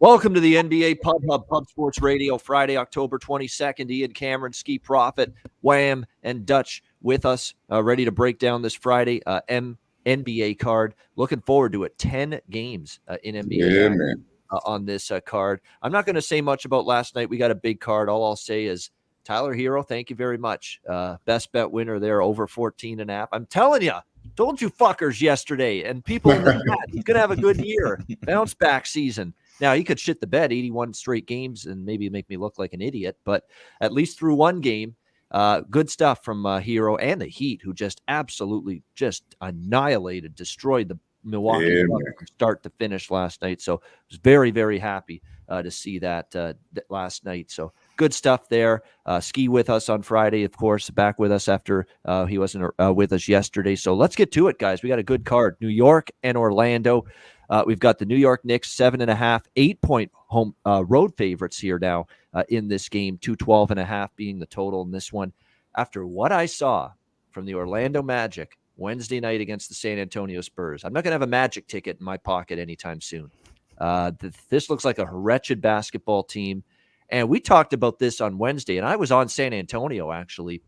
Welcome to the NBA Pub Hub Pub Sports Radio, Friday, October 22nd. Ian Cameron, Skee Profit, Wham, and Dutch with us, ready to break down this Friday NBA card. Looking forward to it. 10 games in NBA on this card. I'm not going to say much about last night. We got a big card. All I'll say is Tyler Hero, thank you very much. Best bet winner there, over 14.5. I'm telling you, told you fuckers yesterday, and people in the chat, he's going to have a good year. Bounce back season. Now, he could shit the bed 81 straight games and maybe make me look like an idiot, but at least through one game, good stuff from Hero and the Heat, who just absolutely just annihilated, destroyed the Milwaukee Bucks from start to finish last night. So I was very, very happy to see that last night. So good stuff there. Skee with us on Friday, of course, back with us after he wasn't with us yesterday. So let's get to it, guys. We got a good card. New York and Orlando. We've got the New York Knicks 7.5, 8-point home road favorites here now in this game. 212.5 being the total in this one. After what I saw from the Orlando Magic Wednesday night against the San Antonio Spurs, I'm not going to have a Magic ticket in my pocket anytime soon. This looks like a wretched basketball team. And we talked about this on Wednesday, and I was on San Antonio actually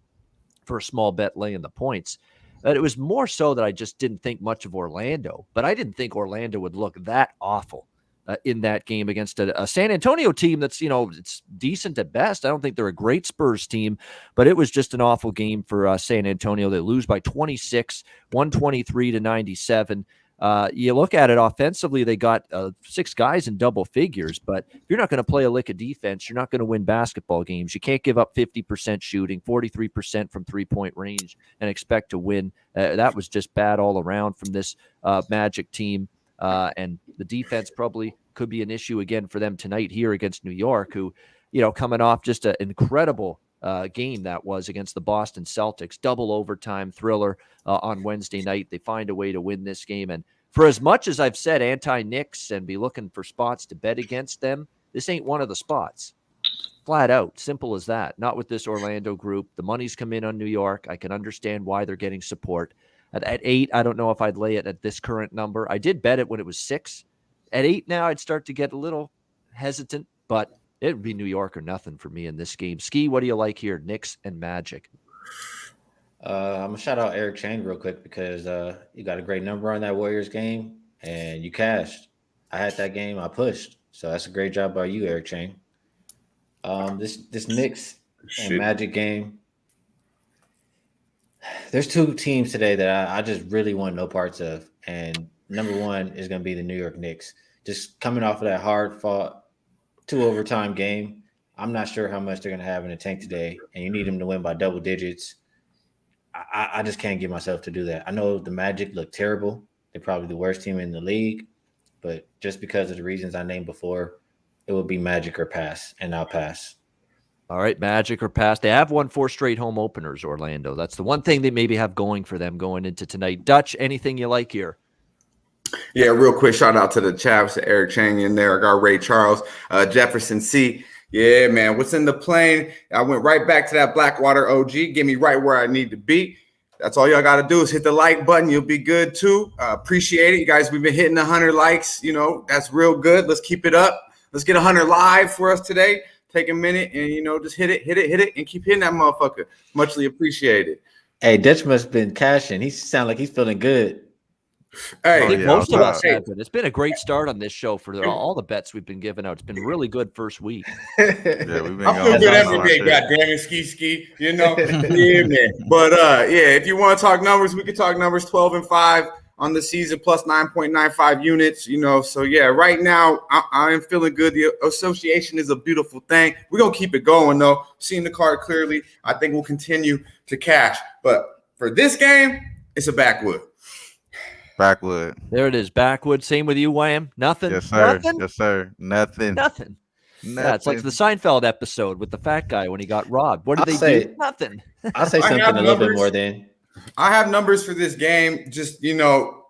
for a small bet laying the points. But it was more so that I just didn't think much of Orlando. But I didn't think Orlando would look that awful in that game against a San Antonio team that's, it's decent at best. I don't think they're a great Spurs team, but it was just an awful game for San Antonio. They lose by 26, 123-97. You look at it offensively, they got 6 guys in double figures, but if you're not going to play a lick of defense, you're not going to win basketball games. You can't give up 50% shooting, 43% from three-point range, and expect to win. That was just bad all around from this Magic team, and the defense probably could be an issue again for them tonight here against New York, who, coming off just an incredible game that was against the Boston Celtics, double overtime thriller on Wednesday night. They find a way to win this game. And for as much as I've said anti-Knicks and be looking for spots to bet against them, this ain't one of the spots. Flat out. Simple as that. Not with this Orlando group. The money's come in on New York. I can understand why they're getting support. At 8, I don't know if I'd lay it at this current number. I did bet it when it was 6. At 8 now, I'd start to get a little hesitant, but it would be New York or nothing for me in this game. Skee, what do you like here? Knicks and Magic. I'm going to shout out Eric Chang real quick because you got a great number on that Warriors game and you cashed. I had that game. I pushed. So that's a great job by you, Eric Chang. This Knicks and Magic game, there's 2 teams today that I just really want no parts of. And number 1 is going to be the New York Knicks. Just coming off of that hard-fought 2 overtime game. I'm not sure how much they're going to have in the tank today, and you need them to win by double digits. I just can't get myself to do that. I know the Magic look terrible. They're probably the worst team in the league, but just because of the reasons I named before, it would be Magic or pass, and I'll pass. All right, Magic or pass. They have won 4 straight home openers, Orlando. That's the one thing they maybe have going for them going into tonight. Dutch, anything you like here? Yeah, real quick shout out to the chaps, Eric Chang in there. I got Ray Charles, Jefferson C. Yeah, man, what's in the plane? I went right back to that Blackwater OG. Get me right where I need to be. That's all y'all got to do is hit the like button. You'll be good too. Appreciate it. You guys, we've been hitting 100 likes. That's real good. Let's keep it up. Let's get 100 live for us today. Take a minute and, just hit it, and keep hitting that motherfucker. Muchly appreciated. Hey, Dutch must have been cashing. He sound like he's feeling good. Hey, I think most of us have been. It's been a great start on this show for all the bets we've been giving out. It's been really good first week. Yeah, we've been I feel good every day, goddamn it, ski. Yeah, man. But if you want to talk numbers, we can talk numbers 12-5 on the season plus 9.95 units. So yeah, right now I am feeling good. The association is a beautiful thing. We're gonna keep it going though. Seeing the card clearly, I think we'll continue to cash. But for this game, it's a backwood. Backwood. There it is. Backwood. Same with you, Wham. Nothing. Yes, sir. Nothing? Yes, sir. Nothing. Yeah, it's like the Seinfeld episode with the fat guy when he got robbed. What did they do? Nothing. I'll say something a little bit more then. I have numbers for this game. Just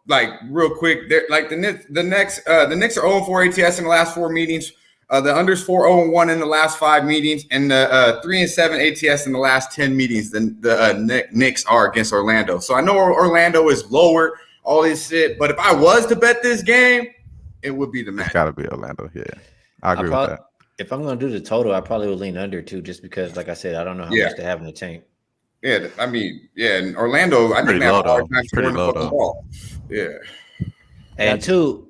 like real quick. They're like the Knicks are 0-4 ATS in the last 4 meetings. The unders 4-0-1 in the last 5 meetings, and the 3-7 ATS in the last 10 meetings. The Knicks are against Orlando. So I know Orlando is lower. All this shit, but if I was to bet this game, it would be the Magic. It's got to be Orlando, yeah. I agree with that. If I'm going to do the total, I probably would lean under too, just because, like I said, I don't know how much they have in the tank. Yeah, I mean, and Orlando, I think Pretty they have low, a hard though. time It's pretty scoring the low, fucking though. ball. Yeah. And two,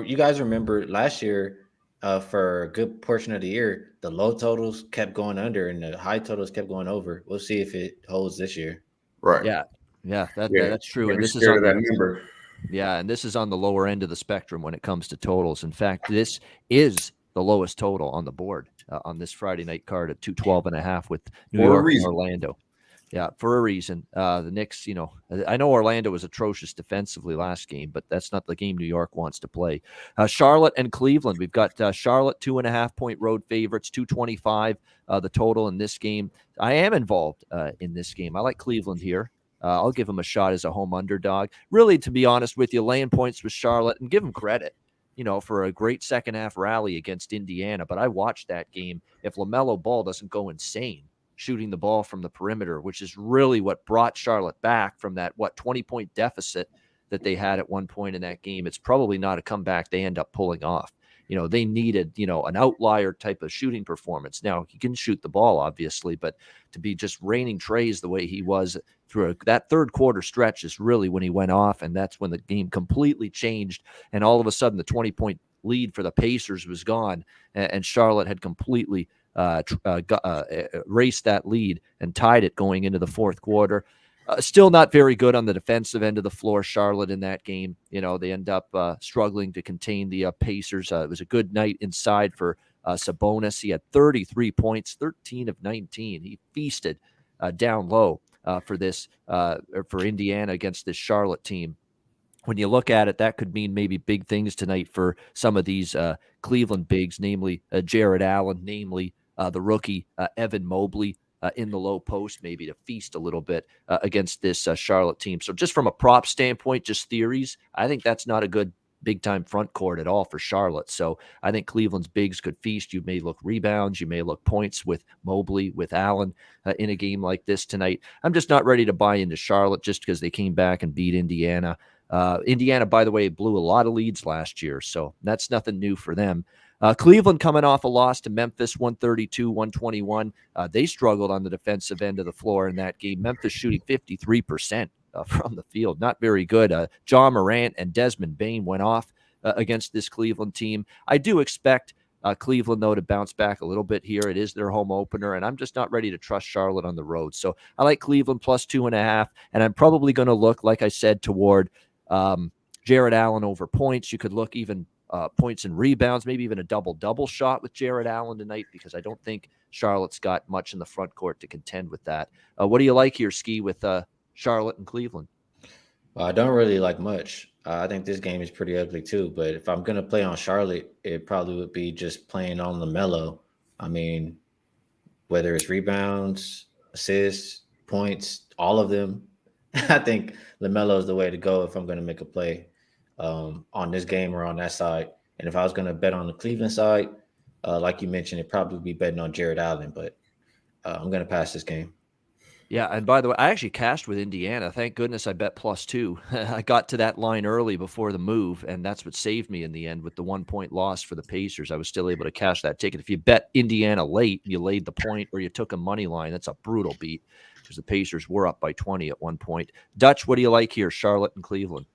you guys remember last year, for a good portion of the year, the low totals kept going under and the high totals kept going over. We'll see if it holds this year. Right. Yeah, that's true. Can't And be this is scared on of the that number. and this is on the lower end of the spectrum when it comes to totals. In fact, this is the lowest total on the board on this Friday night card at 212.5 with New For a York and reason. Orlando. Yeah, for a reason. The Knicks, I know Orlando was atrocious defensively last game, but that's not the game New York wants to play. Charlotte and Cleveland. We've got Charlotte 2.5-point road favorites, 225 the total in this game. I am involved in this game. I like Cleveland here. I'll give them a shot as a home underdog. Really, to be honest with you, laying points with Charlotte and give them credit, for a great second half rally against Indiana. But I watched that game. If LaMelo Ball doesn't go insane shooting the ball from the perimeter, which is really what brought Charlotte back from that, 20-point deficit that they had at one point in that game, it's probably not a comeback they end up pulling off. They needed, an outlier type of shooting performance. Now, he can shoot the ball, obviously, but to be just raining trays the way he was through that third quarter stretch is really when he went off, and that's when the game completely changed, and all of a sudden the 20-point lead for the Pacers was gone, and Charlotte had completely raced that lead and tied it going into the fourth quarter. Still not very good on the defensive end of the floor, Charlotte, in that game. They end up struggling to contain the Pacers. It was a good night inside for Sabonis. He had 33 points, 13 of 19. He feasted down low for Indiana against this Charlotte team. When you look at it, that could mean maybe big things tonight for some of these Cleveland bigs, namely Jared Allen, namely the rookie Evan Mobley, in the low post, maybe to feast a little bit against this Charlotte team. So just from a prop standpoint, just theories, I think that's not a good big-time front court at all for Charlotte. So I think Cleveland's bigs could feast. You may look rebounds. You may look points with Mobley, with Allen in a game like this tonight. I'm just not ready to buy into Charlotte just because they came back and beat Indiana. Indiana, by the way, blew a lot of leads last year, so that's nothing new for them. Cleveland coming off a loss to Memphis, 132-121. They struggled on the defensive end of the floor in that game. Memphis shooting 53% from the field. Not very good. John Morant and Desmond Bane went off against this Cleveland team. I do expect Cleveland, though, to bounce back a little bit here. It is their home opener, and I'm just not ready to trust Charlotte on the road. So I like Cleveland plus 2.5, and I'm probably going to look, like I said, toward Jared Allen over points. You could look even points and rebounds, maybe even a double-double shot with Jared Allen tonight, because I don't think Charlotte's got much in the front court to contend with that. What do you like here, Skee, with Charlotte and Cleveland? I don't really like much. I think this game is pretty ugly too, but if I'm going to play on Charlotte, it probably would be just playing on LaMelo. I mean, whether it's rebounds, assists, points, all of them, I think LaMelo is the way to go if I'm going to make a play on this game or on that side. And if I was going to bet on the Cleveland side, like you mentioned, it'd probably be betting on Jared Allen, but I'm going to pass this game. Yeah, and by the way, I actually cashed with Indiana. Thank goodness I bet +2. I got to that line early before the move, and that's what saved me in the end with the 1-point loss for the Pacers. I was still able to cash that ticket. If you bet Indiana late, you laid the point, or you took a money line, that's a brutal beat because the Pacers were up by 20 at one point. Dutch, what do you like here, Charlotte and Cleveland?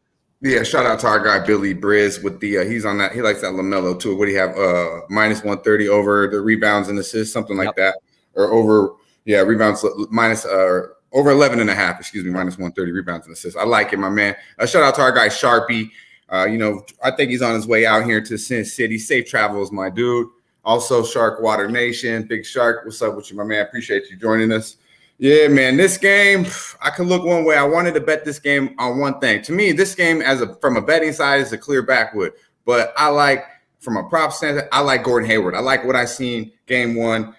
Yeah, shout out to our guy Billy Briz with the he's on that. He likes that LaMelo too. What do you have? -130 over the rebounds and assists, something like that, or over rebounds minus over 11.5. Excuse me, -130 rebounds and assists. I like it, my man. Shout out to our guy Sharpie. I think he's on his way out here to Sin City. Safe travels, my dude. Also, Shark Water Nation, Big Shark. What's up with you, my man? Appreciate you joining us. Yeah, man, this game, I could look one way. I wanted to bet this game on one thing. To me, this game, from a betting side, is a clear backwood. But I like, from a prop standpoint, I like Gordon Hayward. I like what I seen game one.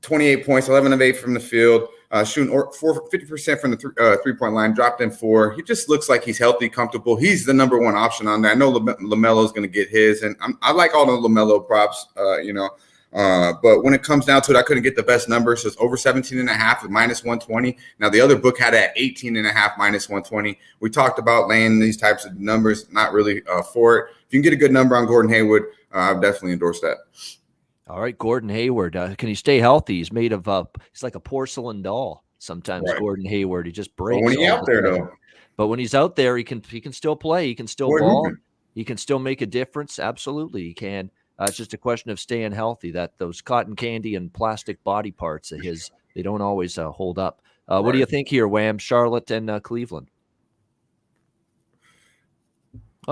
28 points, 11 of 8 from the field, shooting 50% from the three-point line, dropped in 4. He just looks like he's healthy, comfortable. He's the number one option on there. I know LaMelo's going to get his, and I like all the LaMelo props, but when it comes down to it, I couldn't get the best number. So it's over 17.5 at -120. Now, the other book had it at 18.5 -120. We talked about laying these types of numbers, not really for it. If you can get a good number on Gordon Hayward, I definitely endorse that. All right, Gordon Hayward. Can he stay healthy? He's made of he's like a porcelain doll. Sometimes Right. Gordon Hayward, he just But breaks. when he all out of a there sudden. though, But when he's out there, he can still play. He can still boy, ball. moving. He can still make a difference. Absolutely, he can. It's just a question of staying healthy. That those cotton candy and plastic body parts of his, they don't always hold up. What do you think here, Wham? Charlotte and Cleveland.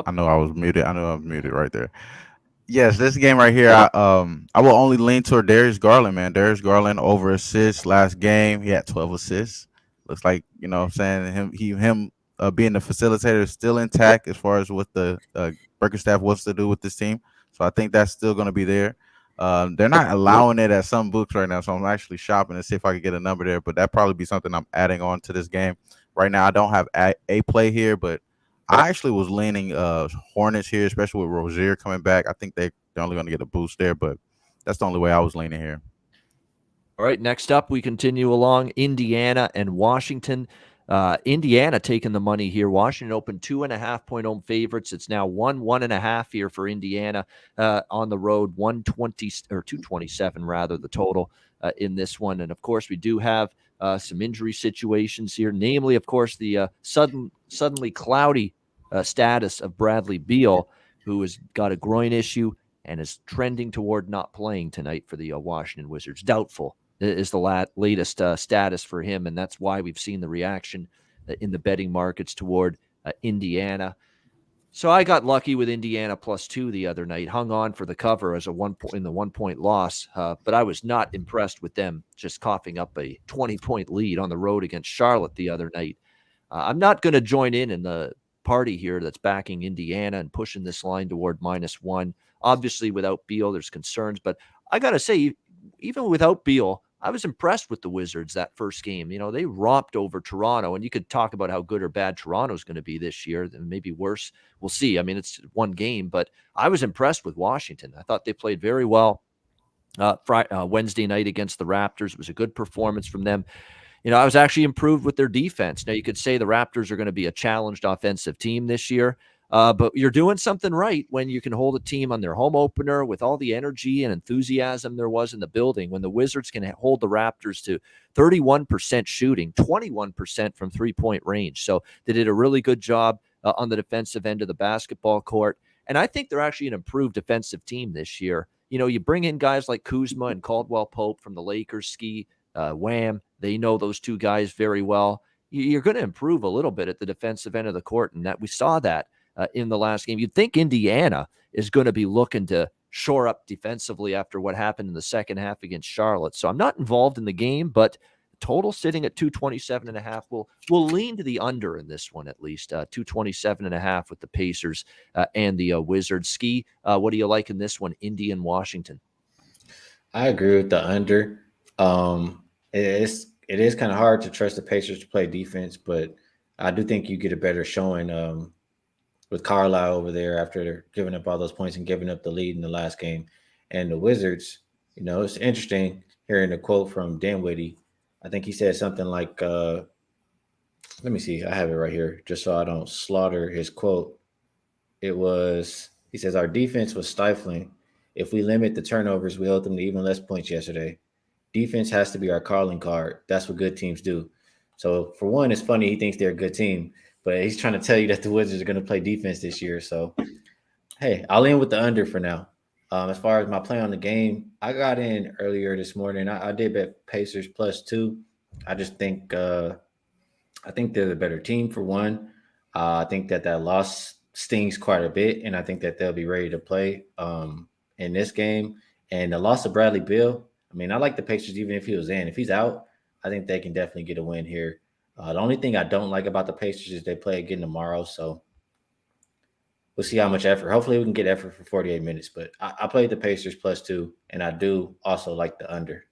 I know I was muted right there. Yes, this game right here, I will only lean toward Darius Garland, man. Darius Garland over assists last game. He had 12 assists. Looks like, you know what I'm saying, him being the facilitator is still intact as far as what the Burgerstaff wants to do with this team. So I think that's still going to be there. They're not allowing it at some books right now, so I'm actually shopping to see if I can get a number there. But that'd probably be something I'm adding on to this game. Right now, I don't have a play here, but I actually was leaning Hornets here, especially with Rozier coming back. I think they're only going to get a boost there, but that's the only way I was leaning here. All right, next up, we continue along Indiana and Washington. Indiana taking the money here. Washington opened 2.5-point home favorites. It's now 1.5 here for Indiana on the road. 120 or 227 rather, the total in this one. And of course, we do have some injury situations here, namely, of course, the suddenly cloudy status of Bradley Beal, who has got a groin issue and is trending toward not playing tonight for the Washington Wizards. Doubtful is the latest status for him, and that's why we've seen the reaction in the betting markets toward Indiana. So I got lucky with Indiana +2 the other night, hung on for the cover as a 1-point loss, but I was not impressed with them just coughing up a 20-point lead on the road against Charlotte the other night. I'm not going to join in the party here that's backing Indiana and pushing this line toward -1. Obviously, without Beal, there's concerns, but I got to say, even without Beal, I was impressed with the Wizards that first game. You know, they romped over Toronto, and you could talk about how good or bad Toronto's going to be this year, and maybe worse. We'll see. I mean, it's one game, but I was impressed with Washington. I thought they played very well Wednesday night against the Raptors. It was a good performance from them. You know, I was actually improved with their defense. Now, you could say the Raptors are going to be a challenged offensive team this year, but you're doing something right when you can hold a team on their home opener with all the energy and enthusiasm there was in the building. When the Wizards can hold the Raptors to 31% shooting, 21% from three-point range. So they did a really good job on the defensive end of the basketball court. And I think they're actually an improved defensive team this year. You know, you bring in guys like Kuzma and Caldwell Pope from the Lakers, Skee, Wham. They know those two guys very well. You're going to improve a little bit at the defensive end of the court, and that we saw that in the last game. You'd think Indiana is going to be looking to shore up defensively after what happened in the second half against Charlotte. So I'm not involved in the game, but total sitting at 227.5. We'll lean to the under in this one at least. 227.5 with the Pacers and the Wizards. Skee, what do you like in this one? Indy and Washington. I agree with the under. It is kind of hard to trust the Pacers to play defense, but I do think you get a better showing with Carlisle over there after they're giving up all those points and giving up the lead in the last game. And the Wizards, you know, it's interesting hearing a quote from Dinwiddie. I think he said something like, let me see, I have it right here just so I don't slaughter his quote. He says, our defense was stifling. If we limit the turnovers, we held them to even less points yesterday. Defense has to be our calling card. That's what good teams do. So for one, it's funny he thinks they're a good team, but he's trying to tell you that the Wizards are going to play defense this year. So, hey, I'll end with the under for now. As far as my play on the game, I got in earlier this morning. I did bet Pacers +2. I just think I think they're the better team for one. I think that loss stings quite a bit, and I think that they'll be ready to play in this game. And the loss of Bradley Beal, I mean, I like the Pacers even if he was in. If he's out, I think they can definitely get a win here. The only thing I don't like about the Pacers is they play again tomorrow, so we'll see how much effort. Hopefully we can get effort for 48 minutes, but I played the Pacers +2, and I do also like the under.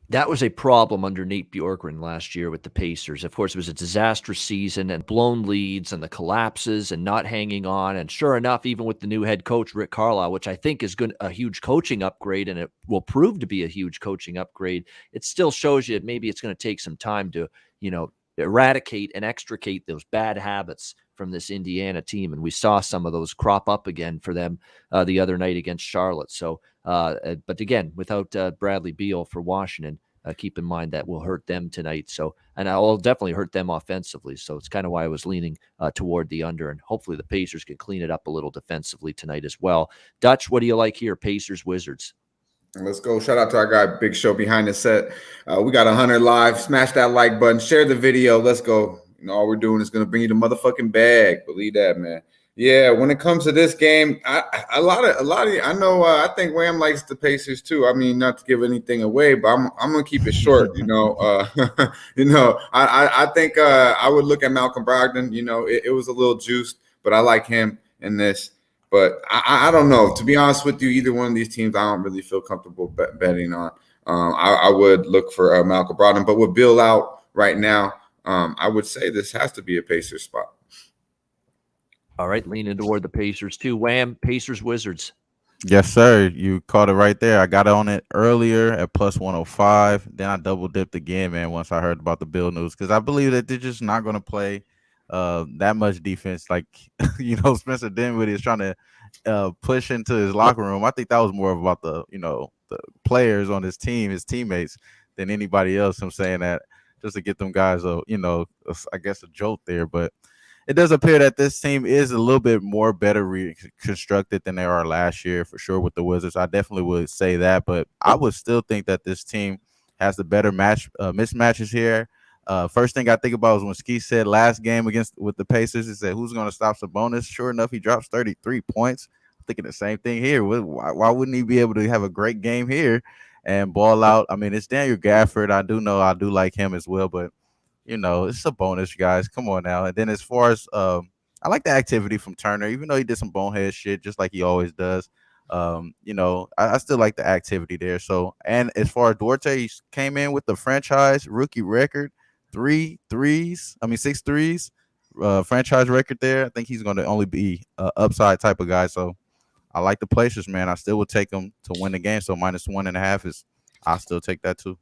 That was a problem under Nate Bjorkgren last year with the Pacers. Of course, it was a disastrous season and blown leads and the collapses and not hanging on. And sure enough, even with the new head coach, Rick Carlisle, which I think is a huge coaching upgrade, and it will prove to be a huge coaching upgrade, it still shows you maybe it's going to take some time to, you know, eradicate and extricate those bad habits from this Indiana team. And we saw some of those crop up again for them the other night against Charlotte. So, but again, without Bradley Beal for Washington, keep in mind that will hurt them tonight. So, and I will definitely hurt them offensively. So it's kind of why I was leaning toward the under, and hopefully the Pacers can clean it up a little defensively tonight as well. Dutch, what do you like here? Pacers, Wizards. Let's go. Shout out to our guy, Big Show behind the set. We got 100 live. Smash that like button. Share the video. Let's go. All we're doing is going to bring you the motherfucking bag. Believe that, man. Yeah, when it comes to this game, a lot of I know I think Wham likes the Pacers too. I mean, not to give anything away, but I'm gonna keep it short. I think I would look at Malcolm Brogdon. It was a little juiced, but I like him in this. But I don't know. To be honest with you, either one of these teams, I don't really feel comfortable betting on. I would look for Malcolm Brogdon, but with Bill out right now, I would say this has to be a Pacers spot. All right, leaning toward the Pacers too. Wham, Pacers, Wizards. Yes, sir. You caught it right there. I got on it earlier at plus 105. Then I double dipped again, man, once I heard about the Bill news, because I believe that they're just not going to play that much defense. Like, Spencer Dinwiddie is trying to push into his locker room. I think that was more about the players on his team, his teammates, than anybody else. I'm saying that just to get them guys I guess a jolt there. But it does appear that this team is a little bit more better reconstructed than they are last year, for sure, with the Wizards. I definitely would say that, but I would still think that this team has the better mismatches here. First thing I think about was when Skee said last game with the Pacers, he said, who's going to stop Sabonis? Sure enough, he drops 33 points. I'm thinking the same thing here. Why wouldn't he be able to have a great game here and ball out? I mean, it's Daniel Gafford. I do like him as well, but it's a bonus, guys. Come on now. And then as far as I like the activity from Turner, even though he did some bonehead shit just like he always does. I still like the activity there. So, and as far as Duarte, he came in with the franchise rookie record, 6 threes, franchise record there. I think he's going to only be an upside type of guy. So I like the Pacers, man. I still would take them to win the game. So -1.5 I'll still take that too.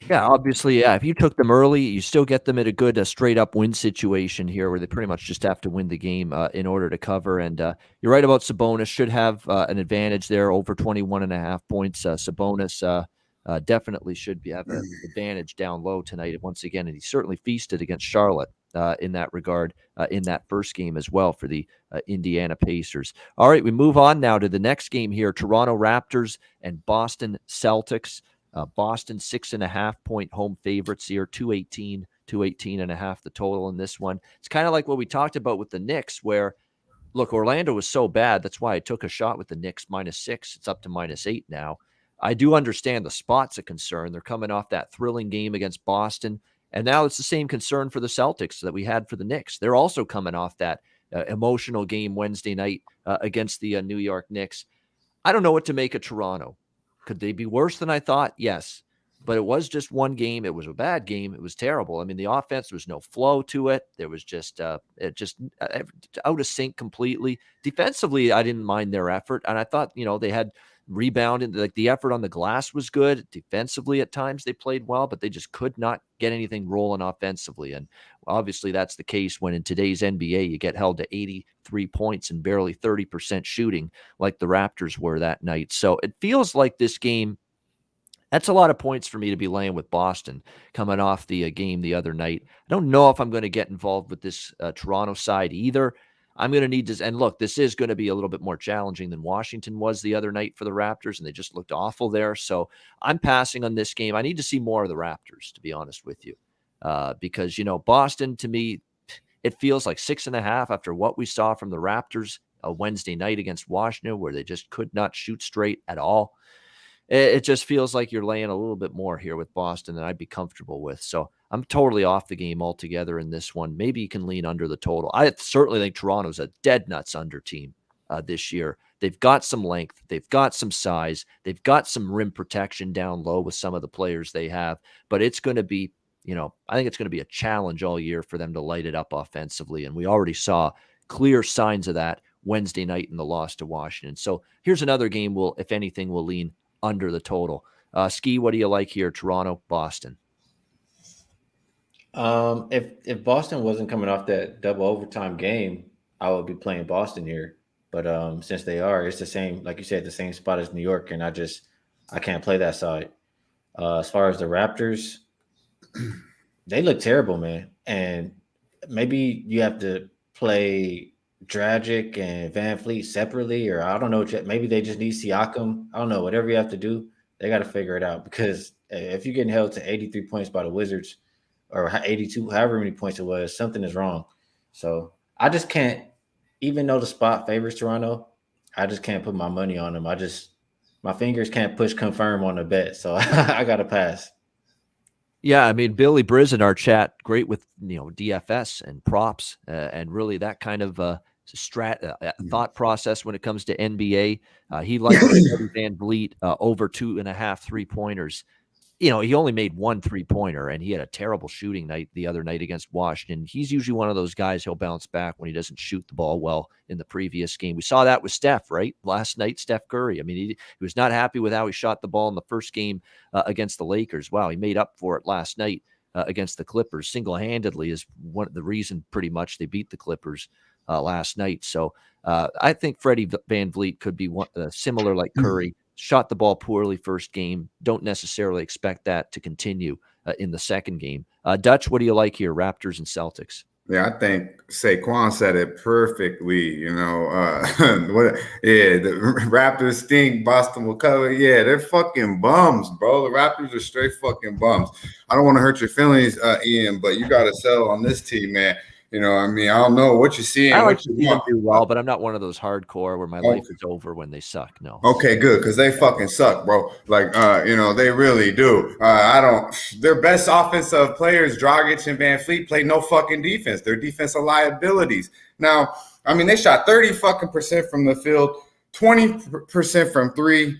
Yeah, obviously, yeah. If you took them early, you still get them at a good straight-up win situation here where they pretty much just have to win the game in order to cover. And you're right about Sabonis. Should have an advantage there, over 21.5 points. Sabonis definitely should have an advantage down low tonight once again. And he certainly feasted against Charlotte in that regard in that first game as well for the Indiana Pacers. All right, we move on now to the next game here, Toronto Raptors and Boston Celtics. Boston 6.5 point home favorites here, 218.5 the total in this one. It's kind of like what we talked about with the Knicks, where look, Orlando was so bad. That's why I took a shot with the Knicks -6. It's up to -8 now. I do understand the spot's a concern. They're coming off that thrilling game against Boston. And now it's the same concern for the Celtics that we had for the Knicks. They're also coming off that emotional game Wednesday night against the New York Knicks. I don't know what to make of Toronto. Could they be worse than I thought? Yes. But it was just one game. It was a bad game. It was terrible. I mean, the offense, there was no flow to it. There was just out of sync completely. Defensively, I didn't mind their effort. And I thought, they had rebounded. Like the effort on the glass was good. Defensively, at times, they played well, but they just could not get anything rolling offensively. And obviously, that's the case when in today's NBA, you get held to 83 points and barely 30% shooting like the Raptors were that night. So it feels like this game, that's a lot of points for me to be laying with Boston coming off the game the other night. I don't know if I'm going to get involved with this Toronto side either. I'm going to need to, and look, this is going to be a little bit more challenging than Washington was the other night for the Raptors, and they just looked awful there. So I'm passing on this game. I need to see more of the Raptors, to be honest with you, because, Boston, to me, it feels like 6.5 after what we saw from the Raptors Wednesday night against Washington, where they just could not shoot straight at all. It just feels like you're laying a little bit more here with Boston than I'd be comfortable with. So I'm totally off the game altogether in this one. Maybe you can lean under the total. I certainly think Toronto's a dead nuts under team this year. They've got some length. They've got some size. They've got some rim protection down low with some of the players they have. But it's going to be, I think it's going to be a challenge all year for them to light it up offensively. And we already saw clear signs of that Wednesday night in the loss to Washington. So here's another game if anything, will lean under the total. Skee, what do you like here? Toronto, Boston. If Boston wasn't coming off that double overtime game, I would be playing Boston here. But since they are, it's the same, like you said, the same spot as New York, and I can't play that side. As far as the Raptors, they look terrible, man. And maybe you have to play Dragic and Van Fleet separately, or I don't know. Maybe they just need Siakam. I don't know. Whatever you have to do, they got to figure it out because if you're getting held to 83 points by the Wizards or 82, however many points it was, something is wrong. So I just can't, even though the spot favors Toronto, I just can't put my money on them. My fingers can't push confirm on the bet. So I got to pass. Yeah, I mean, Billy Briz in our chat, great with DFS and props, and really that kind of thought process when it comes to NBA. He likes Freddie Van Vliet over 2.5 3-pointers. He only made 1 3-pointer, and he had a terrible shooting night the other night against Washington. He's usually one of those guys he'll bounce back when he doesn't shoot the ball well in the previous game. We saw that with Steph, right? Last night, Steph Curry. I mean, he was not happy with how he shot the ball in the first game against the Lakers. Wow, he made up for it last night against the Clippers single-handedly is one of the reason pretty much they beat the Clippers last night. So I think Freddie Van Vliet could be similar like Curry. Shot the ball poorly first game. Don't necessarily expect that to continue in the second game. Dutch, what do you like here? Raptors and Celtics. Yeah, I think Saquon said it perfectly. The Raptors stink, Boston will cover. Yeah, they're fucking bums, bro. The Raptors are straight fucking bums. I don't want to hurt your feelings, Ian, but you got to sell on this team, man. I don't know what you're seeing. I like to see them do well, but I'm not one of those hardcore where my life is over when they suck. No. Okay, good, because they fucking suck, bro. Like, they really do. Their best offensive players, Dragic and Van Fleet, play no fucking defense. They're defensive liabilities. Now, I mean, they shot 30% from the field, 20% from three,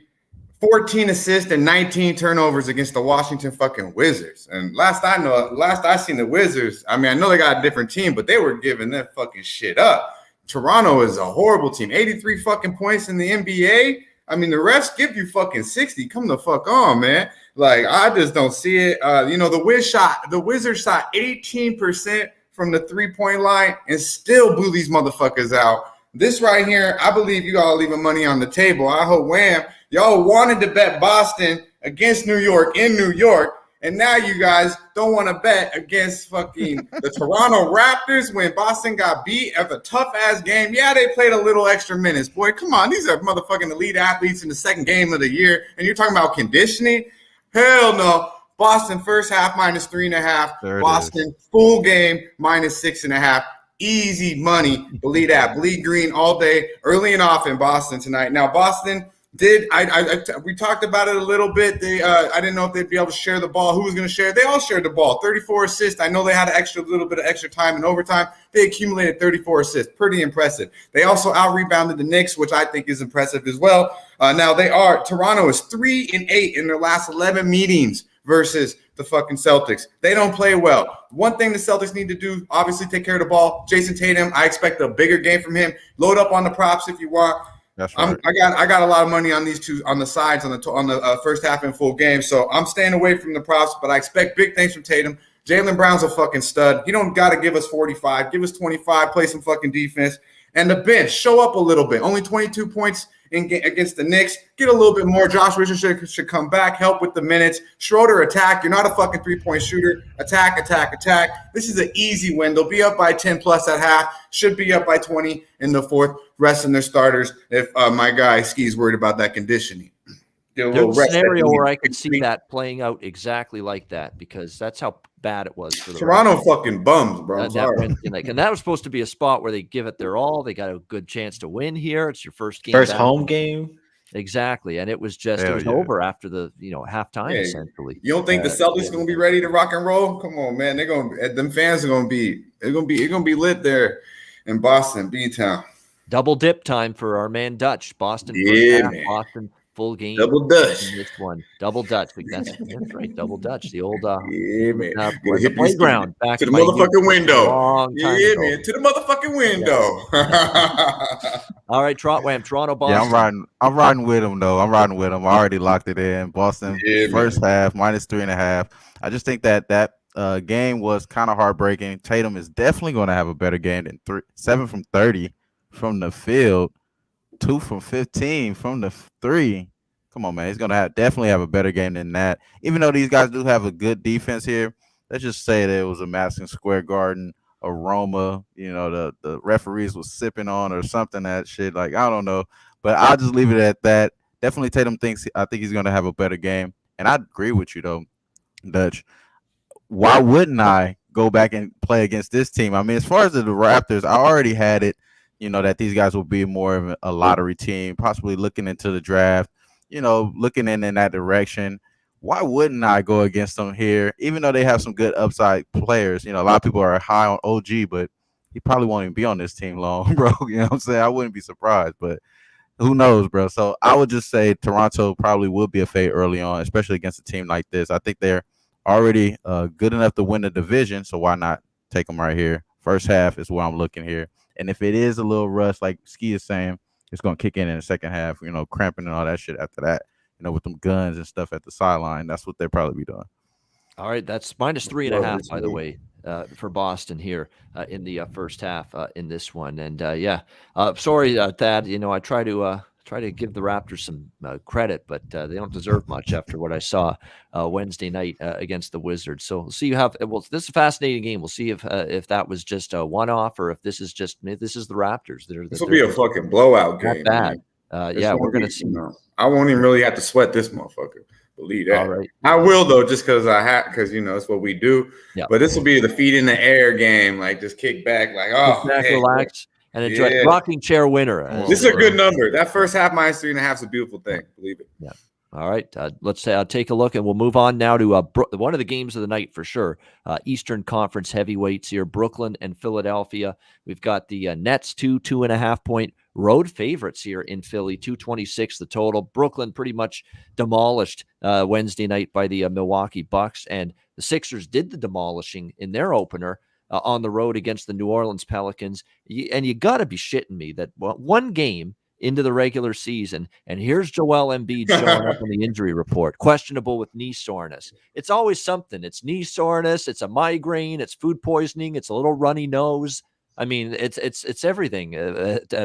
14 assists and 19 turnovers against the Washington fucking Wizards. And last I seen the Wizards, I mean, I know they got a different team, but they were giving that fucking shit up. Toronto is a horrible team. 83 fucking points in the NBA. I mean, the refs give you fucking 60. Come the fuck on, man. Like, I just don't see it. The Wizards shot 18% from the 3-point line and still blew these motherfuckers out. This right here, I believe you all leaving money on the table. I hope y'all wanted to bet Boston against New York in New York, and now you guys don't want to bet against fucking the Toronto Raptors when Boston got beat at a tough-ass game. Yeah, they played a little extra minutes. Boy, come on. These are motherfucking elite athletes in the second game of the year, and you're talking about conditioning? Hell no. Boston first half -3.5. Boston full game -6.5. Easy money. Believe that. Bleed green all day, early and often. Boston tonight. Now, Boston did. We talked about it a little bit. I didn't know if they'd be able to share the ball. Who was going to share? They all shared the ball. 34 assists. I know they had a little bit of extra time in overtime. They accumulated 34 assists. Pretty impressive. They also out-rebounded the Knicks, which I think is impressive as well. Toronto is 3-8 in their last 11 meetings versus the fucking Celtics. They don't play well. One thing the Celtics need to do, obviously, take care of the ball. Jason Tatum, I expect a bigger game from him. Load up on the props if you want. That's right. I got a lot of money on these two on the sides on the first half and full game, so I'm staying away from the props. But I expect big things from Tatum. Jaylen Brown's a fucking stud. You don't got to give us 45. Give us 25. Play some fucking defense. And the bench, show up a little bit. Only 22 points against the Knicks. Get a little bit more. Josh Richardson should come back, help with the minutes. Schroeder, attack. You're not a fucking 3-point shooter. Attack. This is an easy win. They'll be up by 10 plus at half. Should be up by 20 in the fourth, resting their starters if my guy Skee's worried about that conditioning. There's a scenario where I could see that playing out exactly like that because that's how bad it was for the Toronto fucking bums, bro. And that was supposed to be a spot where they give it their all. They got a good chance to win here. It's your first game, home game. Exactly, and it was over after the halftime essentially. You don't think the Celtics going to be ready to rock and roll? Come on, man. Them fans are going to be. It's going to be lit there in Boston, B-Town. Double dip time for our man Dutch. Boston. Man. Boston. Full game. Double Dutch. This one. Double Dutch. That's right. Double Dutch. The old the playground back to the motherfucking window. Man. To the motherfucking window. Yeah. All right, Trot Wham, Toronto, Boston. Yeah, I'm riding with him though. I already locked it in. Boston first half -3.5. I just think that game was kind of heartbreaking. Tatum is definitely going to have a better game than 7 from 30 from the field, 2 from 15 from the three. Come on, man. He's going to definitely have a better game than that. Even though these guys do have a good defense here, let's just say that it was a Madison Square Garden aroma. The referees was sipping on or something, that shit. Like, I don't know. But I'll just leave it at that. Definitely I think he's going to have a better game. And I agree with you, though, Dutch. Why wouldn't I go back and play against this team? I mean, as far as the Raptors, I already had it, that these guys will be more of a lottery team, possibly looking into the draft, looking in that direction. Why wouldn't I go against them here, even though they have some good upside players? A lot of people are high on OG, but he probably won't even be on this team long, bro. You know what I'm saying? I wouldn't be surprised, but who knows, bro? So I would just say Toronto probably will be a fade early on, especially against a team like this. I think they're already good enough to win the division, so why not take them right here? First half is where I'm looking here. And if it is a little rush, like Skee is saying, it's going to kick in the second half, cramping and all that shit after that, with them guns and stuff at the sideline. That's what they'll probably be doing. All right, that's minus 3.5, by the way, for Boston here in the first half in this one. And sorry, Thad. I try to give the Raptors some credit, but they don't deserve much after what I saw Wednesday night against the Wizards. So we'll see this is a fascinating game. We'll see if that was just a one-off or if this is the Raptors. This will be a fucking blowout game. Bad. We're gonna see. I won't even really have to sweat this motherfucker. Believe that. All right. I will though, just because it's what we do. Yeah. But this will be the feet in the air game. Like just kick back, relax, and enjoy. Yeah. Rocking chair winner. This is a good number. That first half minus 3.5 is a beautiful thing. Believe it. Yeah. All right. Let's take a look, and we'll move on now to one of the games of the night for sure. Eastern Conference heavyweights here, Brooklyn and Philadelphia. We've got the Nets 2.5 point road favorites here in Philly, 226 the total. Brooklyn pretty much demolished Wednesday night by the Milwaukee Bucks, and the Sixers did the demolishing in their opener on the road against the New Orleans Pelicans. And you got to be shitting me that one game into the regular season, and here's Joel Embiid showing up on the injury report, questionable with knee soreness. It's always something. It's knee soreness, it's a migraine, it's food poisoning, it's a little runny nose. I mean, it's everything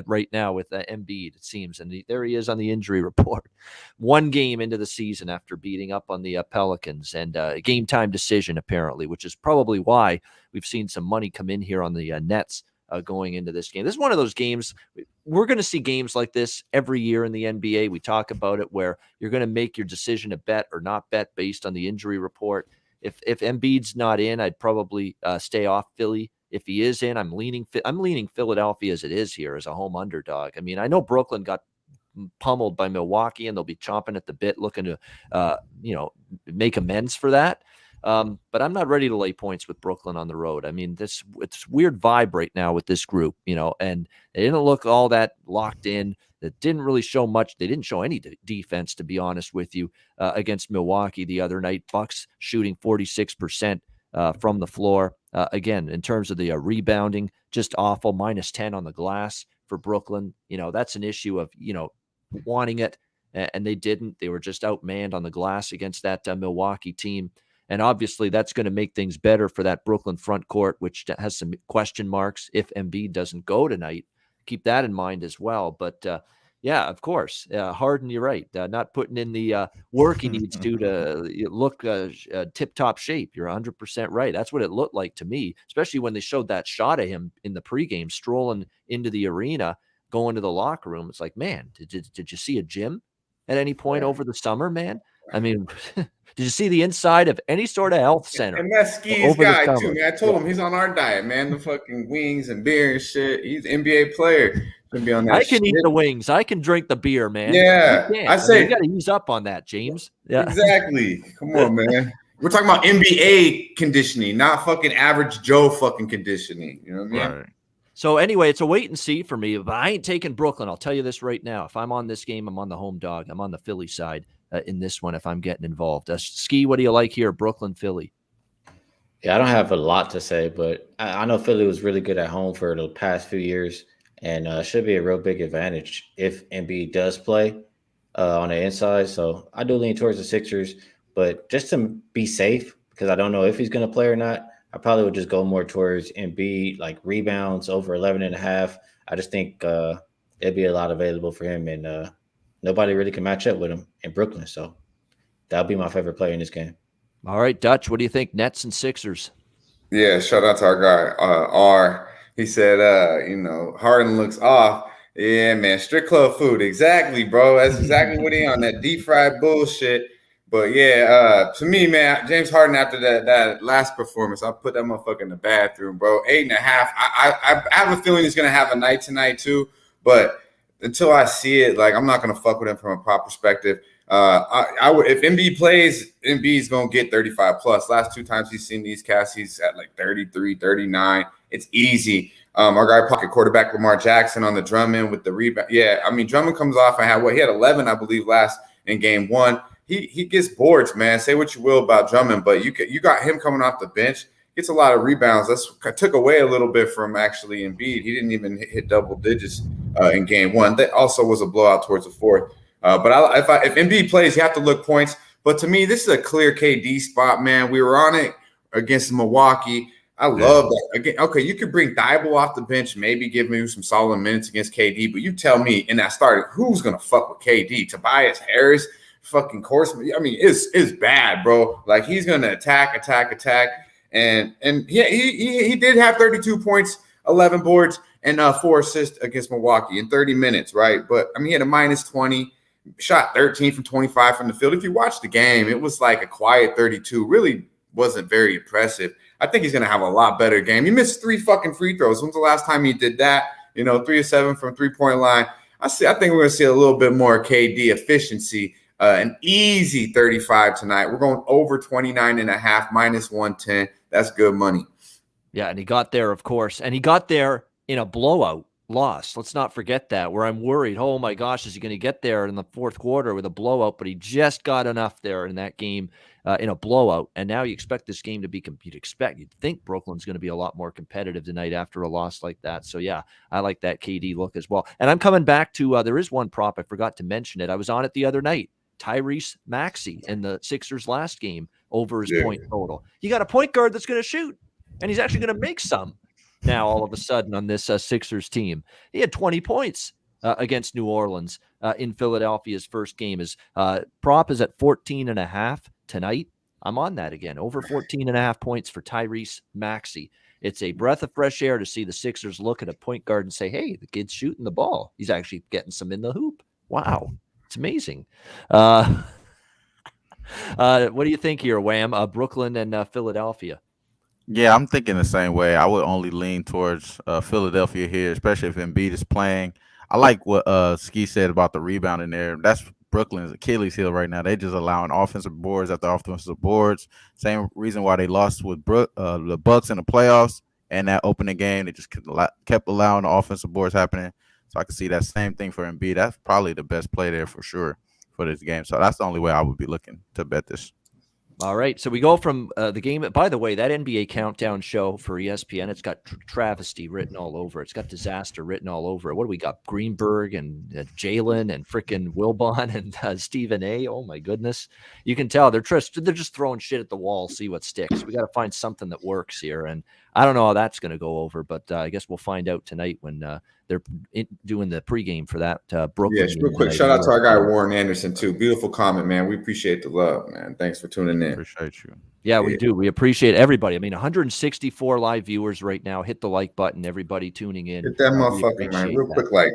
right now with Embiid, it seems, and there he is on the injury report. One game into the season after beating up on the Pelicans, and a game time decision apparently, which is probably why we've seen some money come in here on the Nets going into this game. This is one of those games. We're going to see games like this every year in the NBA. We talk about it where you're going to make your decision to bet or not bet based on the injury report. If Embiid's not in, I'd probably stay off Philly. If he is in, I'm leaning Philadelphia as it is here as a home underdog. I mean, I know Brooklyn got pummeled by Milwaukee, and they'll be chomping at the bit looking to make amends for that. But I'm not ready to lay points with Brooklyn on the road. I mean, it's weird vibe right now with this group, and they didn't look all that locked in. That didn't really show much. They didn't show any defense, to be honest with you, against Milwaukee the other night. Bucks shooting 46% from the floor. Again, in terms of the rebounding, just awful. -10 on the glass for Brooklyn. That's an issue of, wanting it, and they didn't. They were just outmanned on the glass against that Milwaukee team. And obviously, that's going to make things better for that Brooklyn front court, which has some question marks if Embiid doesn't go tonight. Keep that in mind as well. But, of course, Harden, you're right. Not putting in the work he needs to look tip-top shape. You're 100% right. That's what it looked like to me, especially when they showed that shot of him in the pregame strolling into the arena, going to the locker room. It's like, man, did you see a gym at any point over the summer, man? I mean, did you see the inside of any sort of health center? And that's Skee's guy too, man. I told him he's on our diet, man. The fucking wings and beer and shit. He's an NBA player. Should be on that. I can eat the wings. I can drink the beer, man. Yeah, I say you got to ease up on that, James. Yeah, exactly. Come on, man. We're talking about NBA conditioning, not fucking average Joe fucking conditioning. You know what I mean? Right. So anyway, it's a wait and see for me. But I ain't taking Brooklyn. I'll tell you this right now. If I'm on this game, I'm on the home dog. I'm on the Philly side in this one if I'm getting involved. Skee, what do you like here, Brooklyn, Philly? Yeah, I don't have a lot to say, but I know Philly was really good at home for the past few years, and should be a real big advantage if Embiid does play on the inside. So I do lean towards the Sixers, but just to be safe, because I don't know if he's going to play or not. I probably would just go more towards Embiid, like rebounds over 11.5. I just think there'd be a lot available for him, and nobody really can match up with him in Brooklyn. So that'll be my favorite player in this game. All right, Dutch, what do you think? Nets and Sixers. Yeah, shout out to our guy, R. He said, Harden looks off. Yeah, man, strip club food. Exactly, bro. That's exactly what he on, that deep fried bullshit. But yeah, to me, man, James Harden after that last performance, I'll put that motherfucker in the bathroom, bro. 8.5. I have a feeling he's gonna have a night tonight too. But until I see it, like I'm not gonna fuck with him from a prop perspective. I would, if Embiid plays, Embiid's gonna get 35 plus. Last two times he's seen these casts, he's at like 33, 39. It's easy. Our guy pocket quarterback Lamar Jackson on the Drummond with the rebound. Yeah, I mean Drummond comes off and he had 11, I believe, last in game one. He gets boards, man. Say what you will about Drummond, but you got him coming off the bench. Gets a lot of rebounds. That took away a little bit from actually Embiid. He didn't even hit double digits in game one. That also was a blowout towards the fourth. But if Embiid plays, you have to look points. But to me, this is a clear KD spot, man. We were on it against Milwaukee. I love that. Again, okay, you could bring Thibault off the bench, maybe give me some solid minutes against KD. But you tell me in that start, who's gonna fuck with KD? Tobias Harris, fucking course. I mean, it's bad, bro. Like he's gonna attack. And yeah, he did have 32 points, 11 boards, and 4 assists against Milwaukee in 30 minutes, right? But I mean, he had a minus 20. Shot 13 from 25 from the field. If you watch the game, it was like a quiet 32. Really wasn't very impressive. I think he's going to have a lot better game. He missed 3 fucking free throws. When's the last time he did that? 3 of 7 from three-point line. I think we're going to see a little bit more KD efficiency. An easy 35 tonight. We're going over 29.5, minus 110. That's good money. Yeah, and he got there, of course. And he got there in a blowout loss. Let's not forget that, where I'm worried, oh my gosh, is he going to get there in the fourth quarter with a blowout? But he just got enough there in that game in a blowout. And now you expect this game to be, you'd think Brooklyn's going to be a lot more competitive tonight after a loss like that. So yeah, I like that KD look as well. And I'm coming back to, there is one prop, I forgot to mention it. I was on it the other night. Tyrese Maxey in the Sixers last game over his point total. You got a point guard that's going to shoot, and he's actually going to make some. Now, all of a sudden, on this Sixers team, he had 20 points against New Orleans in Philadelphia's first game. His prop is at 14.5 tonight. I'm on that again. Over 14.5 points for Tyrese Maxey. It's a breath of fresh air to see the Sixers look at a point guard and say, hey, the kid's shooting the ball. He's actually getting some in the hoop. Wow. It's amazing. What do you think here, Wham? Brooklyn and Philadelphia. Yeah, I'm thinking the same way. I would only lean towards Philadelphia here, especially if Embiid is playing. I like what Skee said about the rebounding there. That's Brooklyn's Achilles heel right now. They just allowing offensive boards after offensive boards. Same reason why they lost with the Bucks in the playoffs and that opening game. They just kept allowing the offensive boards happening. So I can see that same thing for Embiid. That's probably the best play there for sure for this game. So that's the only way I would be looking to bet this. All right, so we go from the game. By the way, that NBA countdown show for ESPN, it's got travesty written all over it. It's got disaster written all over it. What do we got? Greenberg and Jalen and frickin' Wilbon and Stephen A. Oh, my goodness. You can tell they're just throwing shit at the wall, see what sticks. We got to find something that works here, and I don't know how that's going to go over, but I guess we'll find out tonight when they're doing the pregame for that Brooklyn. Yes, real quick, shout out to our guy Warren Anderson too. Beautiful comment, man. We appreciate the love, man. Thanks for tuning in. Appreciate you. Yeah, we do. We appreciate everybody. I mean, 164 live viewers right now. Hit the like button, everybody tuning in. Hit that motherfucker, man. Real quick like.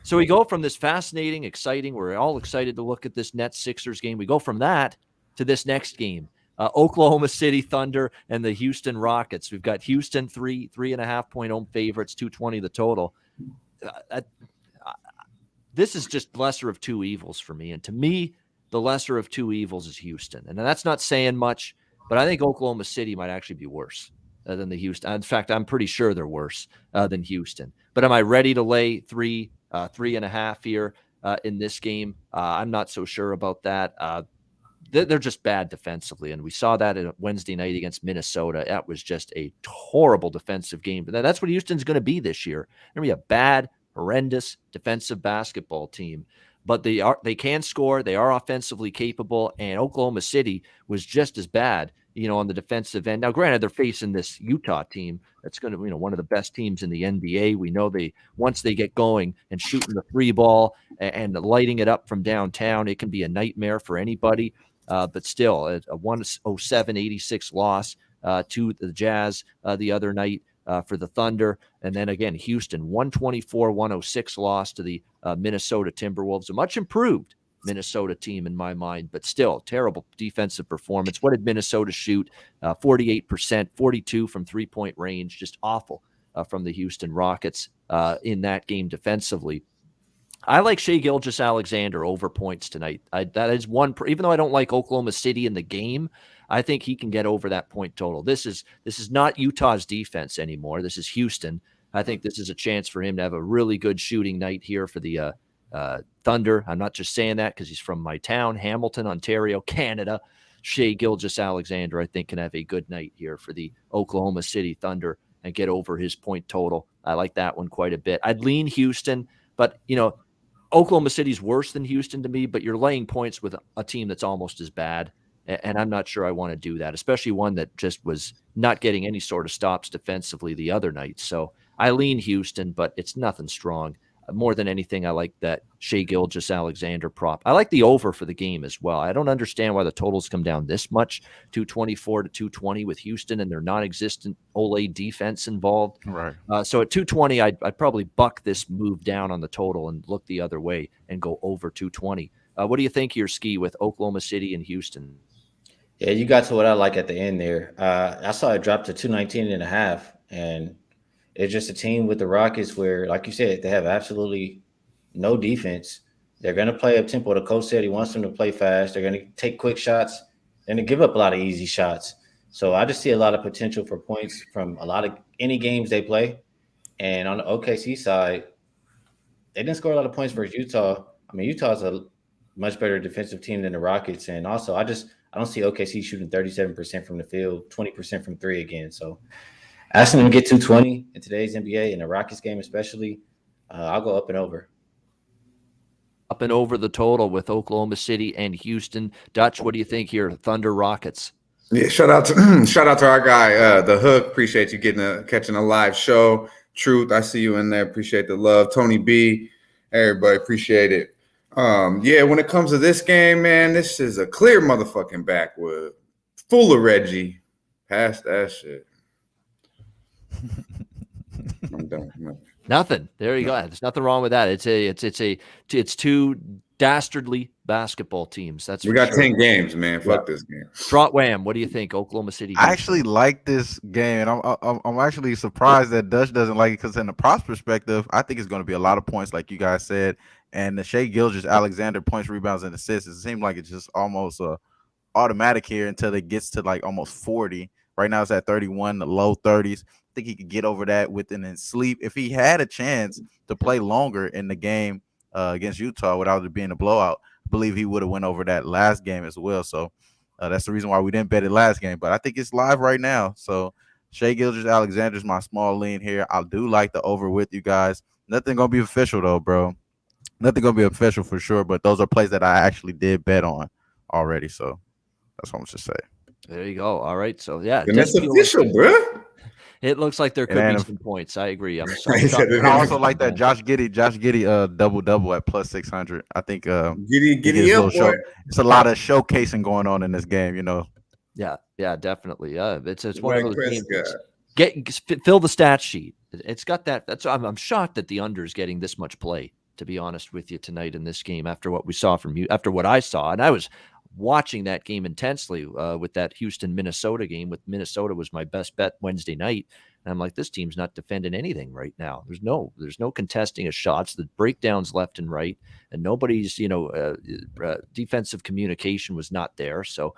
So we go from this fascinating, exciting, we're all excited to look at this Nets Sixers game. We go from that to this next game. Oklahoma City Thunder and the Houston Rockets. We've got Houston 3.5 point home favorites, 220 the total. This is just lesser of two evils for me. And to me, the lesser of two evils is Houston. And that's not saying much, but I think Oklahoma City might actually be worse than the Houston. In fact, I'm pretty sure they're worse than Houston. But am I ready to lay 3.5 here in this game? I'm not so sure about that. They're just bad defensively, and we saw that Wednesday night against Minnesota. That was just a horrible defensive game. But that's what Houston's going to be this year. They're going to be a bad, horrendous defensive basketball team. But they can score. They are offensively capable, and Oklahoma City was just as bad on the defensive end. Now, granted, they're facing this Utah team that's going to, one of the best teams in the NBA. We know once they get going and shooting the three ball and lighting it up from downtown, it can be a nightmare for anybody. But still, a 107-86 loss to the Jazz the other night for the Thunder. And then again, Houston, 124-106 loss to the Minnesota Timberwolves, a much improved Minnesota team in my mind, but still terrible defensive performance. What did Minnesota shoot? 48%, 42 from three-point range, just awful from the Houston Rockets in that game defensively. I like Shai Gilgeous-Alexander over points tonight. That is one, even though I don't like Oklahoma City in the game, I think he can get over that point total. This is not Utah's defense anymore. This is Houston. I think this is a chance for him to have a really good shooting night here for the Thunder. I'm not just saying that because he's from my town, Hamilton, Ontario, Canada. Shai Gilgeous-Alexander, I think, can have a good night here for the Oklahoma City Thunder and get over his point total. I like that one quite a bit. I'd lean Houston, but, Oklahoma City's worse than Houston to me, but you're laying points with a team that's almost as bad. And I'm not sure I want to do that, especially one that just was not getting any sort of stops defensively the other night. So I lean Houston, but it's nothing strong. More than anything, I like that Shai Gilgeous-Alexander prop. I like the over for the game as well. I don't understand why the totals come down this much, 224 to 220 with Houston and their non-existent Ole defense involved. Right. So at 220, I'd probably buck this move down on the total and look the other way and go over 220. What do you think here, Skee, with Oklahoma City and Houston? Yeah, you got to what I like at the end there. I saw it drop to 219.5, and it's just a team with the Rockets where, like you said, they have absolutely no defense. They're going to play up tempo. The coach said he wants them to play fast. They're going to take quick shots and to give up a lot of easy shots. So I just see a lot of potential for points from any games they play. And on the OKC side, they didn't score a lot of points versus Utah. I mean, Utah's a much better defensive team than the Rockets. And also, I don't see OKC shooting 37% from the field, 20% from three again. So asking them to get 220 in today's NBA, in the Rockets game especially, I'll go up and over. Up and over the total with Oklahoma City and Houston. Dutch, what do you think here? Thunder Rockets. Yeah, shout out to our guy, The Hook. Appreciate you catching a live show. Truth, I see you in there. Appreciate the love. Tony B, everybody, appreciate it. Yeah, when it comes to this game, man, this is a clear motherfucking backwood. Full of Reggie. Pass that shit. I'm done. No. Nothing. There you go. There's nothing wrong with that. It's two dastardly basketball teams. That's we got 10 games, man. Fuck this game. Trot Wham. What do you think? Oklahoma City. I actually like this game, and I'm actually surprised that Dutch doesn't like it because in the props perspective, I think it's going to be a lot of points, like you guys said. And the Shai Gilgeous-Alexander points, rebounds, and assists. It seems like it's just almost automatic here until it gets to like almost 40. Right now it's at 31, the low 30s. I think he could get over that within his sleep. If he had a chance to play longer in the game against Utah without it being a blowout, I believe he would have went over that last game as well. So that's the reason why we didn't bet it last game. But I think it's live right now. So Shai Gilgeous-Alexander is my small lean here. I do like the over with you guys. Nothing going to be official, though, bro. Nothing going to be official for sure. But those are plays that I actually did bet on already. So that's what I'm just saying. There you go. All right. So, yeah. And that's official, bro. It looks like there could be some points. I agree. I'm sorry. I also like that Josh Giddey double at plus 600. I think Giddy up, boy. It's a lot of showcasing going on in this game, Yeah, definitely. Yeah, it's one of those games. Fill the stat sheet. It's got that. I'm shocked that the under is getting this much play, to be honest with you, tonight in this game after what we saw from you, after what I saw. And I was watching that game intensely with that Houston-Minnesota game. With Minnesota was my best bet Wednesday night. And I'm like, this team's not defending anything right now. There's no contesting of shots. The breakdowns left and right, and nobody's, defensive communication was not there. So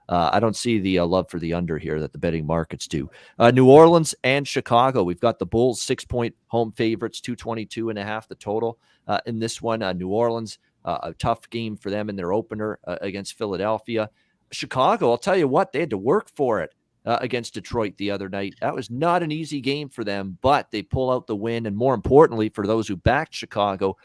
I don't see the love for the under here that the betting markets do. New Orleans and Chicago. We've got the Bulls 6-point home favorites, 222.5 the total in this one. New Orleans, a tough game for them in their opener against Philadelphia. Chicago, I'll tell you what, they had to work for it against Detroit the other night. That was not an easy game for them, but they pull out the win. And more importantly, for those who backed Chicago,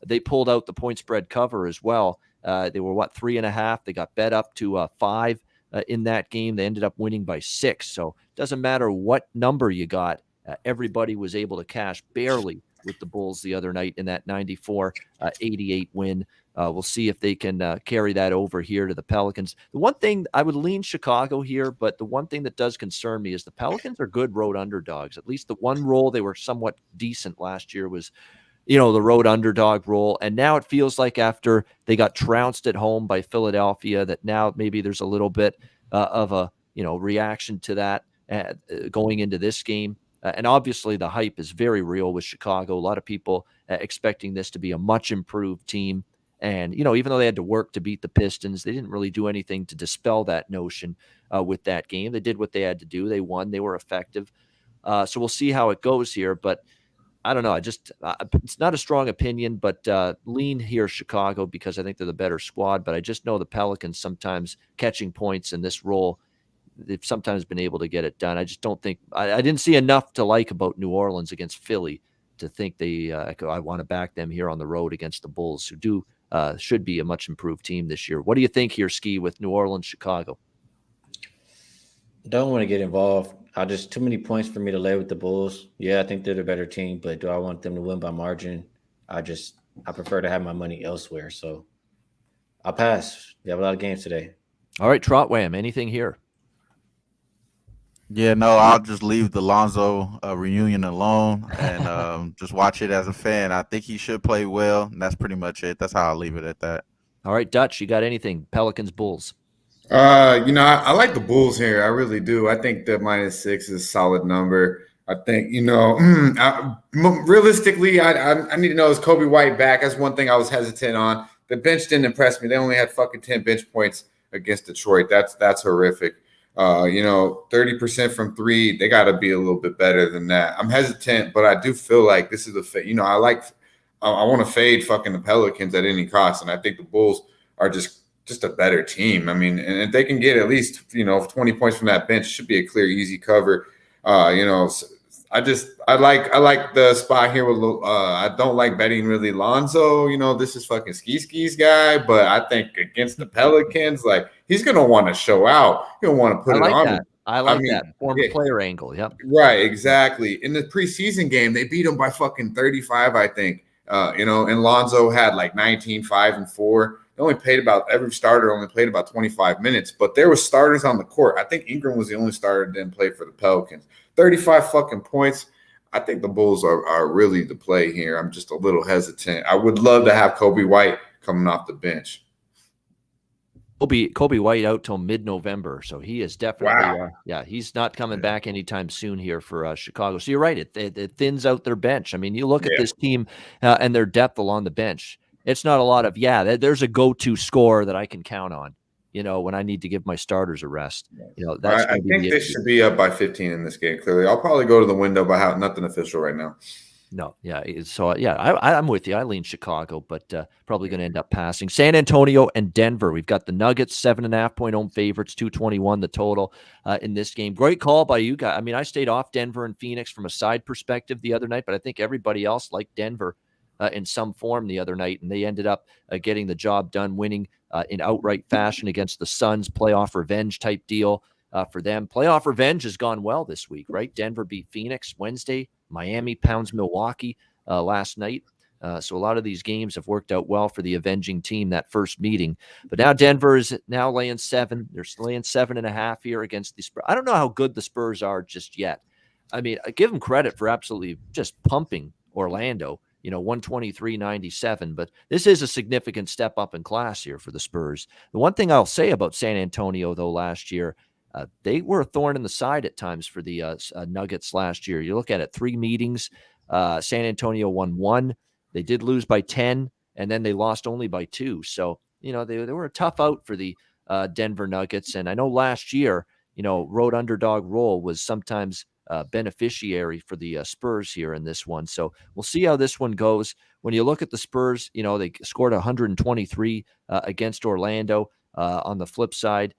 they pulled out the point spread cover as well. They were 3.5. They got bet up to 5 in that game. They ended up winning by 6. So it doesn't matter what number you got. Everybody was able to cash barely with the Bulls the other night in that 94-88 win. We'll see if they can carry that over here to the Pelicans. The one thing I would lean Chicago here, but the one thing that does concern me is the Pelicans are good road underdogs. At least the one role they were somewhat decent last year was, the road underdog role. And now it feels like after they got trounced at home by Philadelphia, that now maybe there's a little bit of a, reaction to that going into this game. And obviously the hype is very real with Chicago. A lot of people expecting this to be a much improved team. And, even though they had to work to beat the Pistons, they didn't really do anything to dispel that notion with that game. They did what they had to do. They won. They were effective. So we'll see how it goes here. But I don't know. It's not a strong opinion, but lean here Chicago because I think they're the better squad. But I just know the Pelicans sometimes catching points in this role. They've sometimes been able to get it done. I just don't think I didn't see enough to like about New Orleans against Philly to think I want to back them here on the road against the Bulls, who should be a much improved team this year. What do you think here, Skee, with New Orleans, Chicago? Don't want to get involved. Too many points for me to lay with the Bulls. Yeah, I think they're the better team, but do I want them to win by margin? I prefer to have my money elsewhere. So I'll pass. We have a lot of games today. All right, Trot Wham, anything here? Yeah, no, I'll just leave the Lonzo reunion alone and just watch it as a fan. I think he should play well, and that's pretty much it. That's how I'll leave it at that. All right, Dutch, you got anything? Pelicans, Bulls. I like the Bulls here. I really do. I think the -6 is a solid number. I think, realistically, I need to know, is Kobe White back? That's one thing I was hesitant on. The bench didn't impress me. They only had fucking 10 bench points against Detroit. That's horrific. 30% from 3, they got to be a little bit better than that. I'm hesitant, but I do feel like this is I want to fade fucking the Pelicans at any cost. And I think the Bulls are just a better team. I mean, and if they can get at least, 20 points from that bench, it should be a clear, easy cover. I like the spot here with, I don't like betting really Lonzo. This is fucking Skee's guy, but I think against the Pelicans, like, he's going to want to show out. He'll want to put it on. That. I like that former player angle. Yep. Right. Exactly. In the preseason game, they beat him by fucking 35, I think, and Lonzo had like 19, 5 and 4. Every starter only played about 25 minutes, but there were starters on the court. I think Ingram was the only starter that didn't play for the Pelicans. 35 fucking points. I think the Bulls are really the play here. I'm just a little hesitant. I would love to have Kobe White coming off the bench. Kobe White out till mid-November, so he is definitely he's not coming back anytime soon here for Chicago. So you're right, it thins out their bench. I mean, you look at this team and their depth along the bench. It's not a lot of there's a go-to scorer that I can count on. When I need to give my starters a rest. That's I think they should be up by 15 in this game. Clearly, I'll probably go to the window, but nothing official right now. No, so I'm with you. I lean Chicago, but probably going to end up passing. San Antonio and Denver. We've got the Nuggets 7.5-point home favorites, 221 the total in this game. Great call by you guys. I mean, I stayed off Denver and Phoenix from a side perspective the other night, but I think everybody else liked Denver in some form the other night, and they ended up getting the job done, winning in outright fashion against the Suns. Playoff revenge type deal for them. Playoff revenge has gone well this week, right? Denver beat Phoenix Wednesday. Miami pounds Milwaukee last night. So a lot of these games have worked out well for the avenging team, that first meeting. But now Denver is now laying 7. They're laying 7.5 here against the Spurs. I don't know how good the Spurs are just yet. I mean, I give them credit for absolutely just pumping Orlando, 123-97. But this is a significant step up in class here for the Spurs. The one thing I'll say about San Antonio, though, last year, they were a thorn in the side at times for the Nuggets last year. You look at it, 3 meetings. San Antonio won 1. They did lose by 10, and then they lost only by 2. So, they were a tough out for the Denver Nuggets. And I know last year, road underdog role was sometimes beneficiary for the Spurs here in this one. So we'll see how this one goes. When you look at the Spurs, they scored 123 against Orlando. On the flip side,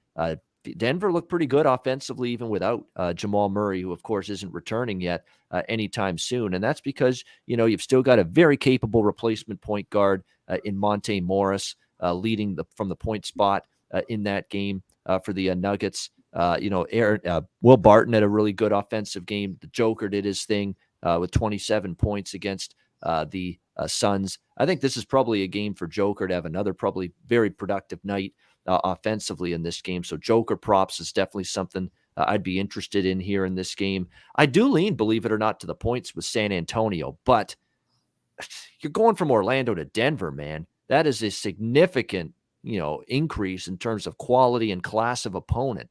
Denver looked pretty good offensively, even without Jamal Murray, who, of course, isn't returning yet anytime soon. And that's because, you've still got a very capable replacement point guard in Monte Morris leading from the point spot in that game. for the Nuggets. Will Barton had a really good offensive game. The Joker did his thing with 27 points against the Suns. I think this is probably a game for Joker to have another probably very productive night offensively in this game. So Joker props is definitely something I'd be interested in here in this game. I do lean, believe it or not, to the points with San Antonio, but you're going from Orlando to Denver, man. That is a significant, increase in terms of quality and class of opponent.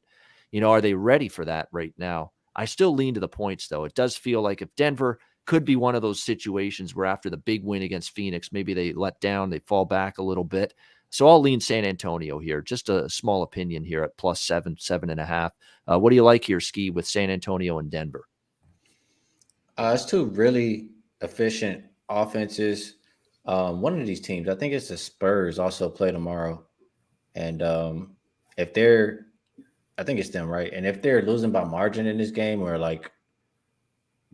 Are they ready for that right now? I still lean to the points, though. It does feel like if Denver could be one of those situations where after the big win against Phoenix, maybe they let down, they fall back a little bit. So I'll lean San Antonio here. Just a small opinion here at +7, 7.5. What do you like here, Skee, with San Antonio and Denver? It's two really efficient offenses. One of these teams, I think it's the Spurs, also play tomorrow. And I think it's them, right? And if they're losing by margin in this game or like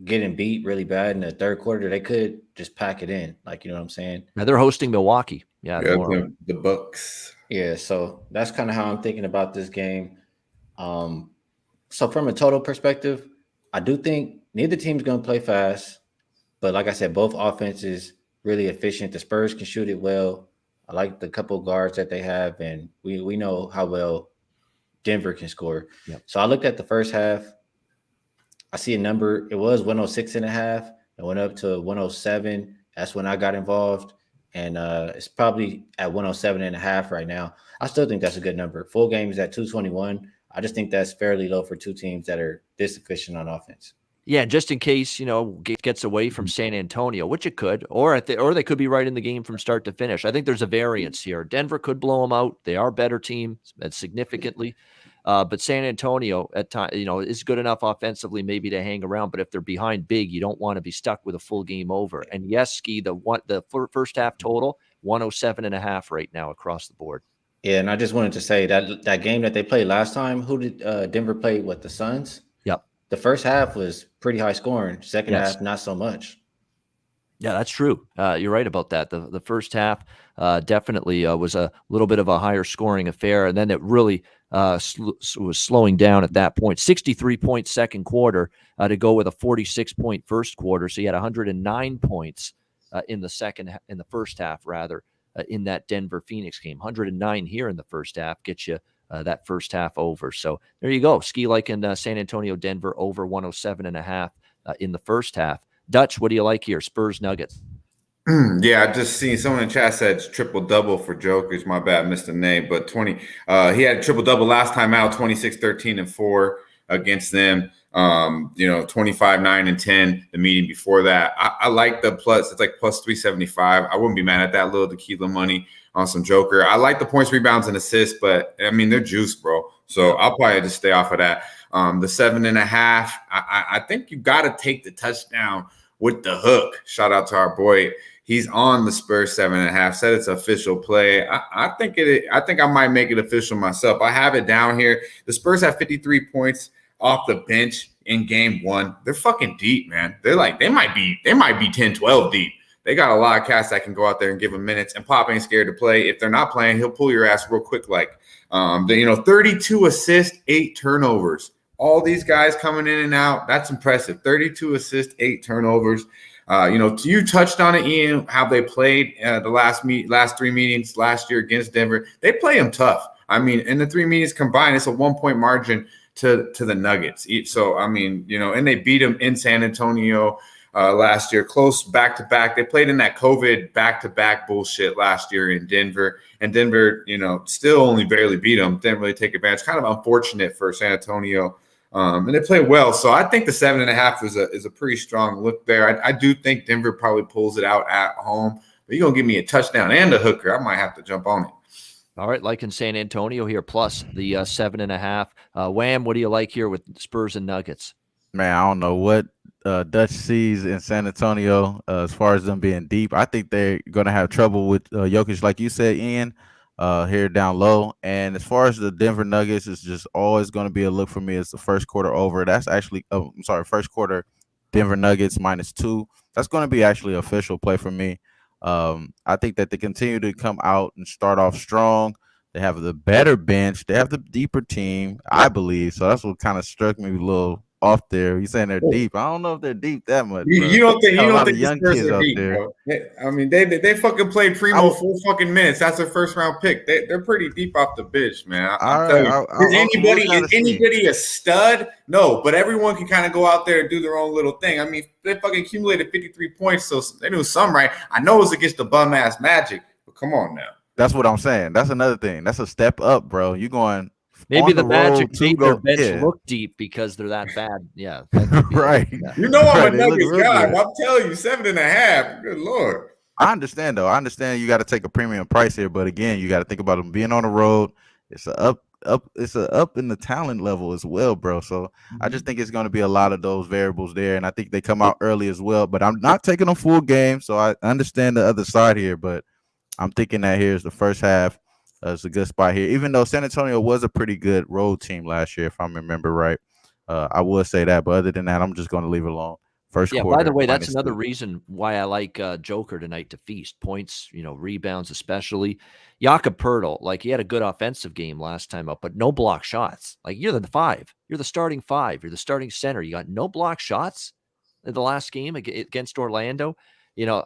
getting beat really bad in the third quarter, they could just pack it in. Like, you know what I'm saying? Now they're hosting Milwaukee. Yeah, the Bucks. Yeah, so that's kind of how I'm thinking about this game. So from a total perspective, I do think neither team's going to play fast. But like I said, both offenses really efficient. The Spurs can shoot it well. I like the couple of guards that they have, and we know how well Denver can score. Yep. So I looked at the first half. I see a number. It was 106.5. It went up to 107. That's when I got involved. And it's probably at 107.5 right now. I still think that's a good number. Full game is at 221. I just think that's fairly low for two teams that are this efficient on offense. Yeah, just in case, gets away from San Antonio, which it could, or they could be right in the game from start to finish. I think there's a variance here. Denver could blow them out. They are a better team significantly. But San Antonio at times, is good enough offensively maybe to hang around. But if they're behind big, you don't want to be stuck with a full game over. And yes, Skee, the first half total, 107.5 right now across the board. Yeah, and I just wanted to say that game that they played last time, who did Denver play with? The Suns? Yep. The first half was pretty high scoring. Second half, not so much. Yeah, that's true. You're right about that. The first half definitely was a little bit of a higher scoring affair, and then it really was slowing down at that point. 63-point second quarter to go with a 46-point first quarter. So you had 109 points in the first half, rather, in that Denver Phoenix game. 109 here in the first half gets you that first half over. So there you go. Skee liking San Antonio, Denver over 107.5 in the first half. Dutch, what do you like here? Spurs Nuggets. Yeah, I just seen someone in chat said triple double for Jokers. My bad, missed the name, but 20. He had triple double last time out, 26, 13, and 4 against them. 25, 9, and 10 the meeting before that. I like the plus. It's like plus 375. I wouldn't be mad at that little tequila money on some Joker. I like the points, rebounds, and assists, but I mean they're juice, bro. So I'll probably just stay off of that. The 7.5. I think you got to take the touchdown with the hook. Shout out to our boy. He's on the Spurs 7.5. Said it's official play. I think I might make it official myself. I have it down here. The Spurs have 53 points off the bench in game one. They're fucking deep, man. They're like they might be 10, 12 deep. They got a lot of cats that can go out there and give him minutes. And Pop ain't scared to play. If they're not playing, he'll pull your ass real quick. 32 assists, 8 turnovers. All these guys coming in and out. That's impressive. 32 assists, 8 turnovers. You touched on it, Ian, how they played the last 3 meetings last year against Denver. They play them tough. I mean, in the 3 meetings combined, it's a 1-point margin to the Nuggets. So, I mean, and they beat them in San Antonio last year, close back-to-back. They played in that COVID back-to-back bullshit last year in Denver. And Denver, still only barely beat them. Didn't really take advantage. Kind of unfortunate for San Antonio. And they play well. So I think the 7.5 is a pretty strong look there. I do think Denver probably pulls it out at home. But you're going to give me a touchdown and a hooker. I might have to jump on it. All right, like in San Antonio here, plus the 7.5. Wham, what do you like here with Spurs and Nuggets? Man, I don't know what Dutch sees in San Antonio as far as them being deep. I think they're going to have trouble with Jokic, like you said, Ian, here down low. And as far as the Denver Nuggets, it's just always going to be a look for me. It's the first quarter over. That's actually, first quarter Denver Nuggets -2. That's going to be actually official play for me. I think that they continue to come out and start off strong. They have the better bench. They have the deeper team, I believe. So that's what kind of struck me a little off there. You saying they're deep? I don't know if they're deep that much, bro. You don't think Got a lot the of young Spurs kids are out deep, there. bro? I mean, they fucking played Primo 4 minutes. That's their first round pick. They're pretty deep off the bench, man. I'm telling you. Is anybody a stud? No, but everyone can kind of go out there and do their own little thing. I mean, they fucking accumulated 53 points, so they knew some right. I know it was against the bum ass Magic, but come on now. That's what I'm saying. That's another thing. That's a step up, bro. You going maybe on the Magic road to made their go, bench yeah. look deep because they're that bad. Yeah, that could be Right. Yeah. You know I'm Right, a they look Nuggets real guy. good. I'm telling you, 7.5. Good Lord. I understand though. I understand you got to take a premium price here, but again, you got to think about them being on the road. It's a it's a up in the talent level as well, bro. So I just think it's going to be a lot of those variables there, and I think they come out early as well. But I'm not taking them full game, so I understand the other side here. But I'm thinking that here's the first half. It's a good spot here, even though San Antonio was a pretty good road team last year, if I remember right. I would say that, but other than that, I'm just going to leave it alone. First Yeah, quarter. by the way, that's another -2. reason why I like Joker tonight to feast points, rebounds especially. Jakob Poeltl, like he had a good offensive game last time up, but no block shots. Like you're the five, you're the starting five, you're the starting center. You got no block shots in the last game against Orlando.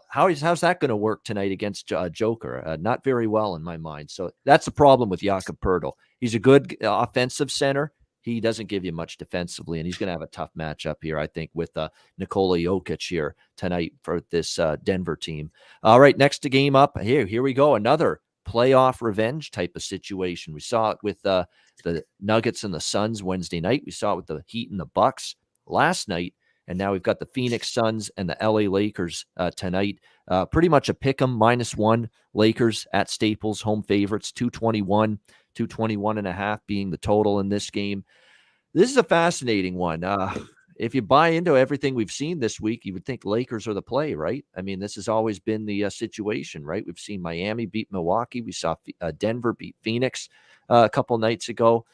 How's that going to work tonight against Joker? Not very well in my mind. So that's the problem with Jakob Poeltl. He's a good offensive center. He doesn't give you much defensively, and he's going to have a tough matchup here, I think, with Nikola Jokic here tonight for this Denver team. All right, next game up. Here we go. Another playoff revenge type of situation. We saw it with the Nuggets and the Suns Wednesday night. We saw it with the Heat and the Bucks last night. And now we've got the Phoenix Suns and the LA Lakers tonight. Pretty much a pick 'em -1. Lakers at Staples, home favorites, 221.5 being the total in this game. This is a fascinating one. If you buy into everything we've seen this week, you would think Lakers are the play, right? I mean, this has always been the situation, right? We've seen Miami beat Milwaukee. We saw Denver beat Phoenix a couple nights ago.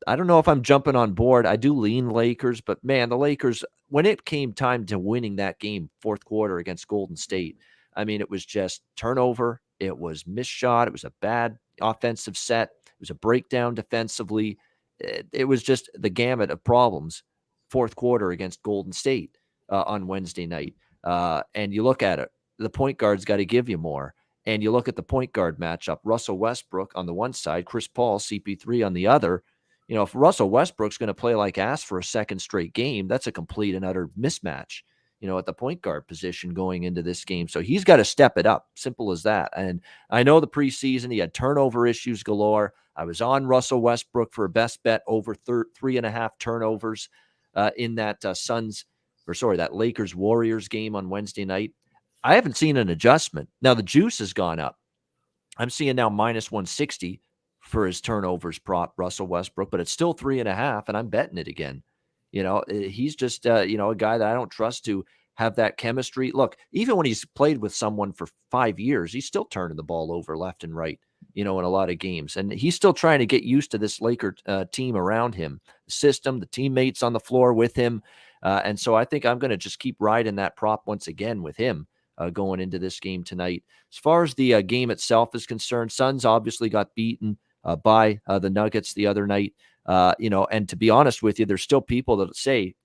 I don't know if I'm jumping on board. I do lean Lakers, but man, the Lakers, when it came time to winning that game, fourth quarter against Golden State, I mean, it was just turnover. It was missed shot. It was a bad offensive set. It was a breakdown defensively. It was just the gamut of problems. Fourth quarter against Golden State on Wednesday night. And you look at it, the point guard's got to give you more. And you look at the point guard matchup, Russell Westbrook on the one side, Chris Paul, CP3 on the other. If Russell Westbrook's going to play like ass for a second straight game, that's a complete and utter mismatch, at the point guard position going into this game. So he's got to step it up. Simple as that. And I know the preseason, he had turnover issues galore. I was on Russell Westbrook for a best bet over 3.5 turnovers in that that Lakers Warriors game on Wednesday night. I haven't seen an adjustment. Now the juice has gone up. I'm seeing now -160 for his turnovers prop, Russell Westbrook, but it's still 3.5, and I'm betting it again. He's just, a guy that I don't trust to have that chemistry. Look, even when he's played with someone for 5 years, he's still turning the ball over left and right, in a lot of games. And he's still trying to get used to this Laker team around him, the system, the teammates on the floor with him. And so I think I'm going to just keep riding that prop once again with him going into this game tonight. As far as the game itself is concerned, Suns obviously got beaten by the Nuggets the other night. And to be honest with you, there's still people that say,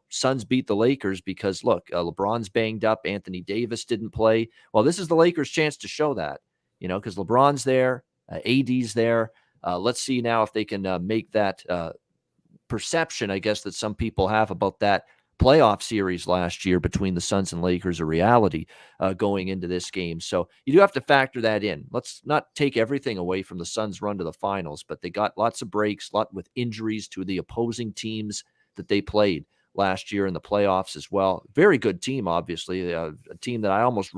Suns beat the Lakers because, look, LeBron's banged up. Anthony Davis didn't play. Well, this is the Lakers' chance to show that, because LeBron's there, AD's there. Let's see now if they can make that perception, I guess, that some people have about that playoff series last year between the Suns and Lakers a reality going into this game. So you do have to factor that in. Let's not take everything away from the Suns' run to the finals, but they got lots of breaks, lot with injuries to the opposing teams that they played last year in the playoffs as well. Very good team, obviously, a team that I almost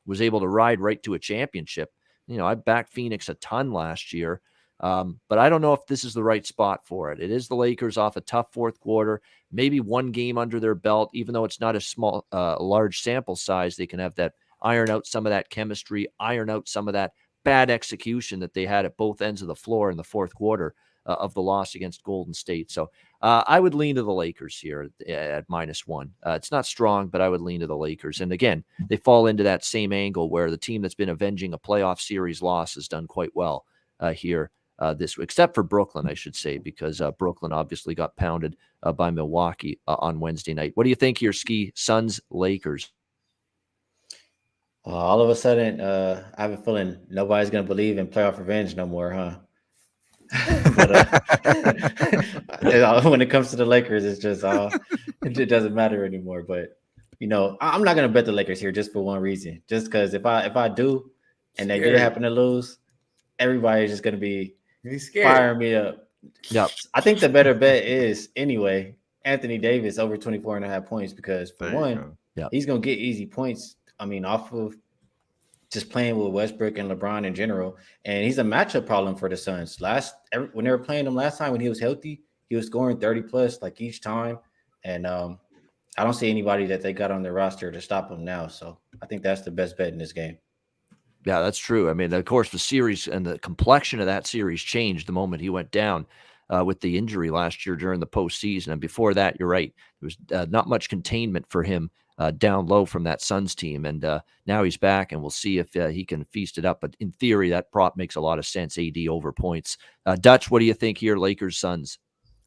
was able to ride right to a championship. I backed Phoenix a ton last year. But I don't know if this is the right spot for it. It is the Lakers off a tough fourth quarter, maybe one game under their belt, even though it's not a large sample size. They can have that iron out some of that chemistry, iron out some of that bad execution that they had at both ends of the floor in the fourth quarter of the loss against Golden State. So I would lean to the Lakers here at -1. It's not strong, but I would lean to the Lakers. And again, they fall into that same angle where the team that's been avenging a playoff series loss has done quite well here this week, except for Brooklyn, I should say, because Brooklyn obviously got pounded by Milwaukee on Wednesday night. What do you think here, Skee? Suns, Lakers? All of a sudden, I have a feeling nobody's going to believe in playoff revenge no more, huh? But when it comes to the Lakers, it's just it doesn't matter anymore. But I'm not gonna bet the Lakers here just for one reason. Just because if I do, and they do happen to lose, everybody's just gonna be firing me up. Yep. I think the better bet is anyway Anthony Davis over 24.5 points, because for one, he's gonna get easy points. I mean, off of just playing with Westbrook and LeBron in general. And he's a matchup problem for the Suns. When they were playing him last time, when he was healthy, he was scoring 30 plus like each time. And I don't see anybody that they got on their roster to stop him now. So I think that's the best bet in this game. Yeah, that's true. I mean, of course, the series and the complexion of that series changed the moment he went down with the injury last year during the postseason. And before that, you're right, there was not much containment for him down low from that Suns team. And now he's back, and we'll see if he can feast it up. But in theory, that prop makes a lot of sense, AD over points. Dutch, what do you think here, Lakers, Suns?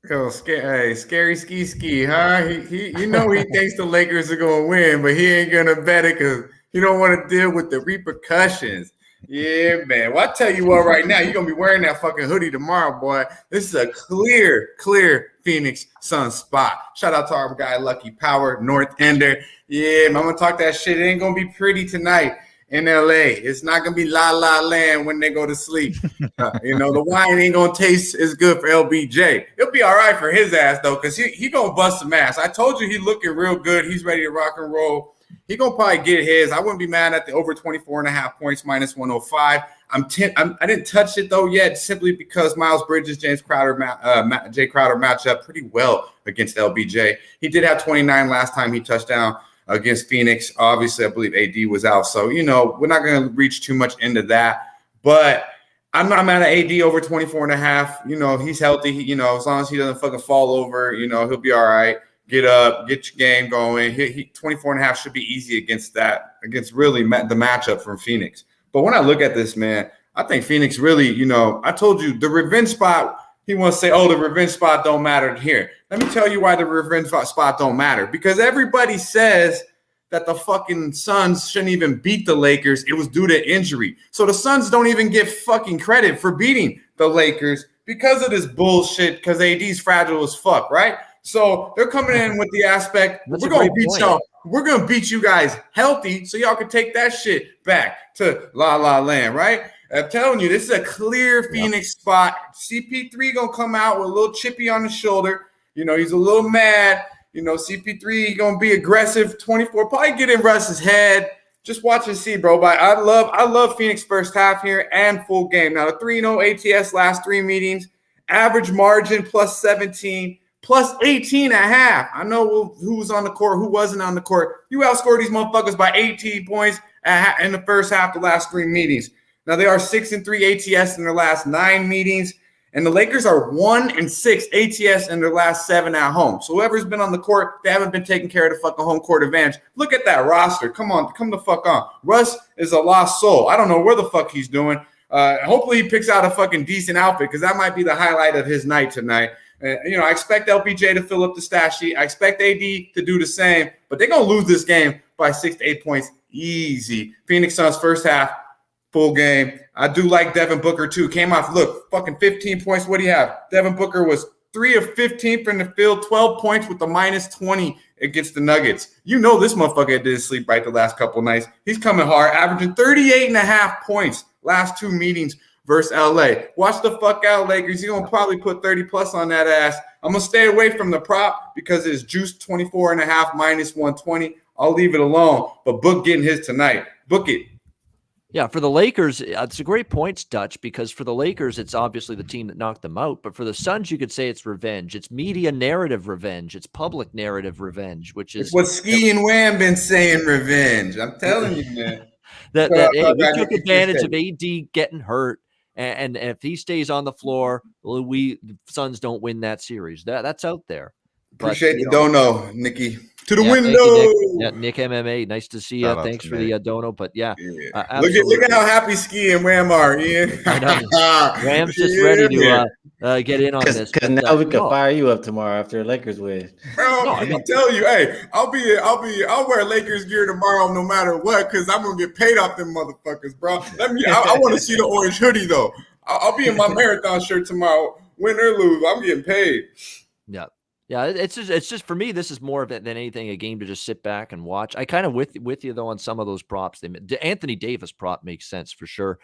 Yo, scary ski, huh? He he thinks the Lakers are going to win, but he ain't going to bet it because he don't want to deal with the repercussions. Yeah, man. Well, I tell you what, right now, you're going to be wearing that fucking hoodie tomorrow, boy. This is a clear Phoenix Suns spot. Shout out to our guy, Lucky Power, North Ender. Yeah, man, I'm going to talk that shit. It ain't going to be pretty tonight in LA. It's not going to be la la land when they go to sleep. The wine ain't going to taste as good for LBJ. It'll be all right for his ass, though, because he going to bust some ass. I told you he looking real good. He's ready to rock and roll. He going to probably get his. I wouldn't be mad at the over 24.5 points minus 105. I didn't touch it, though, yet, simply because Miles Bridges, Jay Crowder match up pretty well against LBJ. He did have 29 last time he touched down against Phoenix. Obviously, I believe AD was out. So, we're not going to reach too much into that. But I'm not mad at AD over 24.5. He's healthy. As long as he doesn't fucking fall over, he'll be all right. Get up, get your game going. 24.5 should be easy against really the matchup from Phoenix. But when I look at this, man, I think Phoenix really, I told you the revenge spot. He wants to say, the revenge spot don't matter here. Let me tell you why the revenge spot don't matter. Because everybody says that the fucking Suns shouldn't even beat the Lakers. It was due to injury. So the Suns don't even get fucking credit for beating the Lakers because of this bullshit, because AD's fragile as fuck, right? So they're coming in with the aspect, we're going to beat y'all. We're going to beat you guys healthy so y'all can take that shit back to La La Land, right? I'm telling you, this is a clear Phoenix spot. CP3 going to come out with a little chippy on his shoulder. He's a little mad. CP3 going to be aggressive. 24, probably get in Russ's head. Just watch and see, bro. But I love Phoenix first half here and full game. Now, the 3-0 ATS last 3 meetings, average margin plus 17. Plus 18.5. I know who was on the court, who wasn't on the court. You outscored these motherfuckers by 18 points in the first half of the last 3 meetings. Now, they are 6-3 ATS in their last 9 meetings, and the Lakers are 1-6 ATS in their last 7 at home. So whoever's been on the court, they haven't been taking care of the fucking home court advantage. Look at that roster. Come the fuck on. Russ is a lost soul. I don't know where the fuck he's doing. Hopefully he picks out a fucking decent outfit, because that might be the highlight of his night tonight. I expect LBJ to fill up the stat sheet. I expect AD to do the same, but they're going to lose this game by 6 to 8 points easy. Phoenix Suns first half, full game. I do like Devin Booker, too. Came off, fucking 15 points. What do you have? Devin Booker was 3 of 15 from the field, 12 points with the minus 20 against the Nuggets. This motherfucker didn't sleep right the last couple nights. He's coming hard, averaging 38.5 points last 2 meetings versus LA. Watch the fuck out, Lakers. You're going to probably put 30 plus on that ass. I'm going to stay away from the prop because it's juiced 24.5 minus 120. I'll leave it alone. But Book getting his tonight. Book it. Yeah, for the Lakers, it's a great point, Dutch, because for the Lakers, it's obviously the team that knocked them out. But for the Suns, you could say it's revenge. It's media narrative revenge. It's public narrative revenge, which is it's what Skee and Wham been saying revenge. I'm telling you, man. We took advantage of AD getting hurt. And if he stays on the floor, the Suns don't win that series. That's out there. Appreciate the dono, Nikki. To the Thank you, Nick. window. Yeah, Nick MMA. Nice to see you. Shout out Thanks to for Nick. the dono. But yeah, Yeah. absolutely. Look at how happy Skee and Wham are, Ian. I know. Wham's just Yeah, ready man. to get in on this. Because But now we can no, fire you up tomorrow after Lakers win. Bro, No, I mean- I'm telling you, hey, I'll wear Lakers gear tomorrow no matter what, because I'm gonna get paid off them motherfuckers, bro. I want to see the orange hoodie though. I'll be in my marathon shirt tomorrow, win or lose. I'm getting paid. yeah. Yeah, it's just for me. This is more of it than anything a game to just sit back and watch. I kind of with you though on some of those props. Anthony Davis prop makes sense for sure.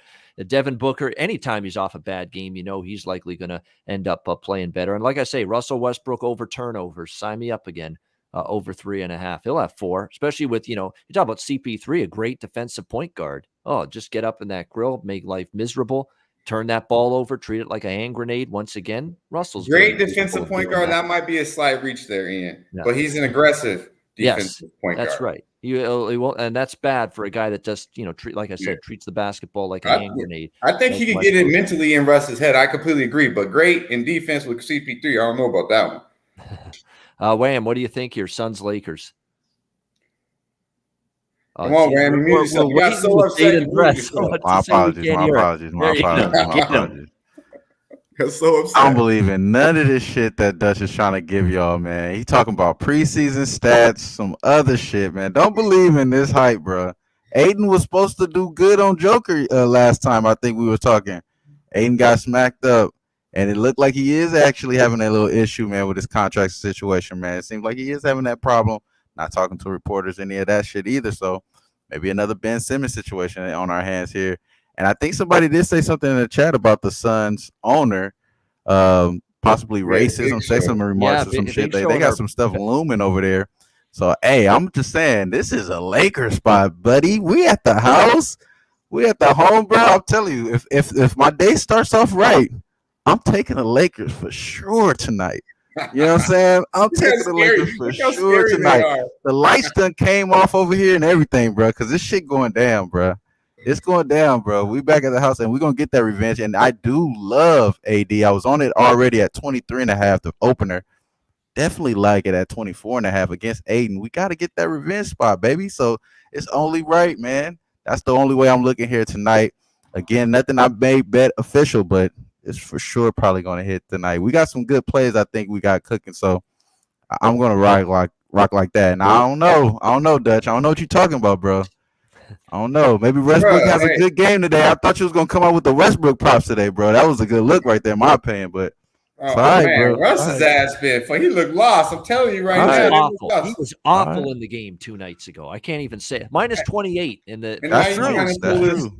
Devin Booker, anytime he's off a bad game, he's likely going to end up playing better. And like I say, Russell Westbrook over turnovers. Sign me up again. Over 3.5. He'll have 4, especially with you talk about CP3, a great defensive point guard. Oh, just get up in that grill, make life miserable. Turn that ball over, treat it like a hand grenade. Once again, Russell's Great very defensive point guard. That might be a slight reach there, Ian. Yeah. But he's an aggressive defensive point guard. That's right. He won't, and that's bad for a guy that just like I said, treats the basketball like a hand grenade. I think he could get it mentally in Russ's head. I completely agree. But great in defense with CP3. I don't know about that one. Wham, what do you think here? Suns Lakers. Come on, Wham. You mute yourself. You got so upset. My apologies. You're so upset. I don't believe in none of this shit that Dutch is trying to give y'all, man. He talking about preseason stats, some other shit, man. Don't believe in this hype, bro. Aiden was supposed to do good on Joker last time. I think we were talking. Aiden got smacked up, and it looked like he is actually having a little issue, man, with his contract situation, man. It seems like he is having that problem. Not talking to reporters, any of that shit either. So maybe another Ben Simmons situation on our hands here. And I think somebody did say something in the chat about the Suns owner, possibly racism, sexism remarks or some shit. They got some stuff looming over there. So, hey, I'm just saying, this is a Lakers spot, buddy. We at the house. We at the home, bro. I'm telling you, if my day starts off right, I'm taking the Lakers for sure tonight. You know what I'm saying? I'm taking the Lakers for sure tonight. The lights done came off over here and everything, bro, because this shit going down, bro. It's going down, bro. We back at the house, and we're going to get that revenge. And I do love AD. I was on it already at 23.5, the opener. Definitely like it at 24.5 against Aiden. We got to get that revenge spot, baby. So it's only right, man. That's the only way I'm looking here tonight. Again, nothing I made bet official, but it's for sure probably going to hit tonight. We got some good plays I think we got cooking, so I'm going to rock like that. And I don't know, Dutch. I don't know what you're talking about, bro. I don't know. Maybe Westbrook has a good game today. I thought you was going to come out with the Westbrook props today, bro. That was a good look right there, in my opinion, but man, Russ's ass been for he looked lost. I'm telling you right now. He was awful in the game 2 nights ago. I can't even say it. Minus 28 in the. That's true.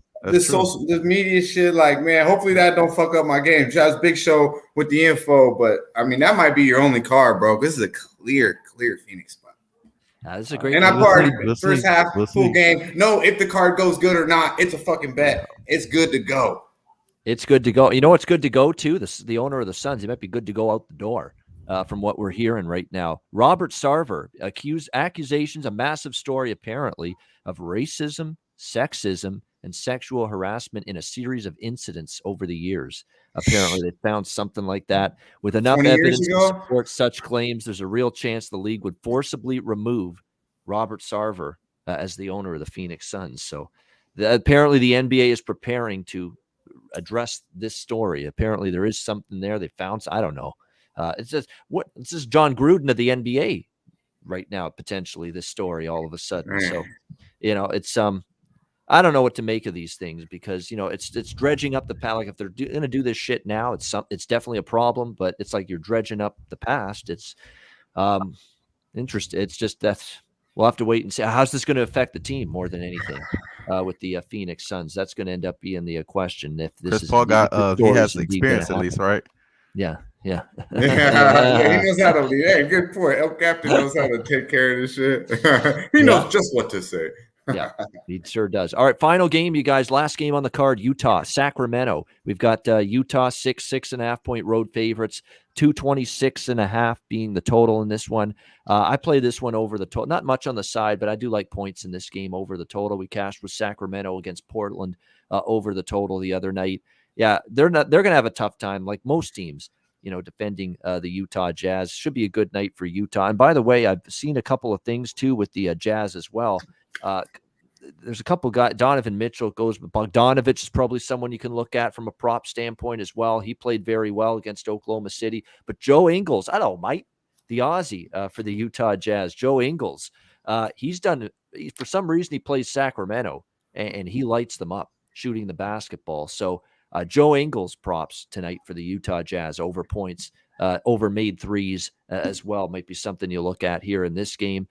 This media shit, like, man, hopefully that don't fuck up my game. Just Big Show with the info, but I mean that might be your only card, bro. This is a clear Phoenix spot. This is a great. And I partied first half full game. No, if the card goes good or not, it's a fucking bet. It's good to go. It's good to go. You know what's good to go to? The owner of the Suns. He might be good to go out the door. From what we're hearing right now, Robert Sarver accusations, a massive story apparently of racism, sexism, and sexual harassment in a series of incidents over the years. Apparently, they found something like that. With enough evidence to support such claims, there's a real chance the league would forcibly remove Robert Sarver as the owner of the Phoenix Suns. So apparently the NBA is preparing to address this story. Apparently there is something there. They found, I don't know. It's just John Gruden of the NBA right now, potentially, this story all of a sudden. So, it's I don't know what to make of these things because it's dredging up the past. Like if they're going to do this shit now, it's definitely a problem. But it's like you're dredging up the past. It's interesting. It's just we'll have to wait and see. How's this going to affect the team more than anything with the Phoenix Suns? That's going to end up being the question. If this Chris Paul got he has experience at least, right? Yeah. He knows how to lead. Hey, good point. El Captain knows how to take care of this shit. He knows just what to say. Yeah, he sure does. All right, final game, you guys. Last game on the card, Utah, Sacramento. We've got Utah 6.5 point road favorites, 226.5 being the total in this one. I play this one over the total. Not much on the side, but I do like points in this game over the total. We cashed with Sacramento against Portland over the total the other night. Yeah, they're going to have a tough time, like most teams. defending the Utah Jazz. Should be a good night for Utah. And by the way, I've seen a couple of things too with the Jazz as well. There's a couple guys. Donovan Mitchell goes, but Bogdanovich is probably someone you can look at from a prop standpoint as well. He played very well against Oklahoma City. But Joe Ingles, I don't know, Mike, the Aussie for the Utah Jazz, Joe Ingles, he's done, for some reason, he plays Sacramento and he lights them up shooting the basketball. So Joe Ingles props tonight for the Utah Jazz over points, over made threes as well. Might be something you look at here in this game.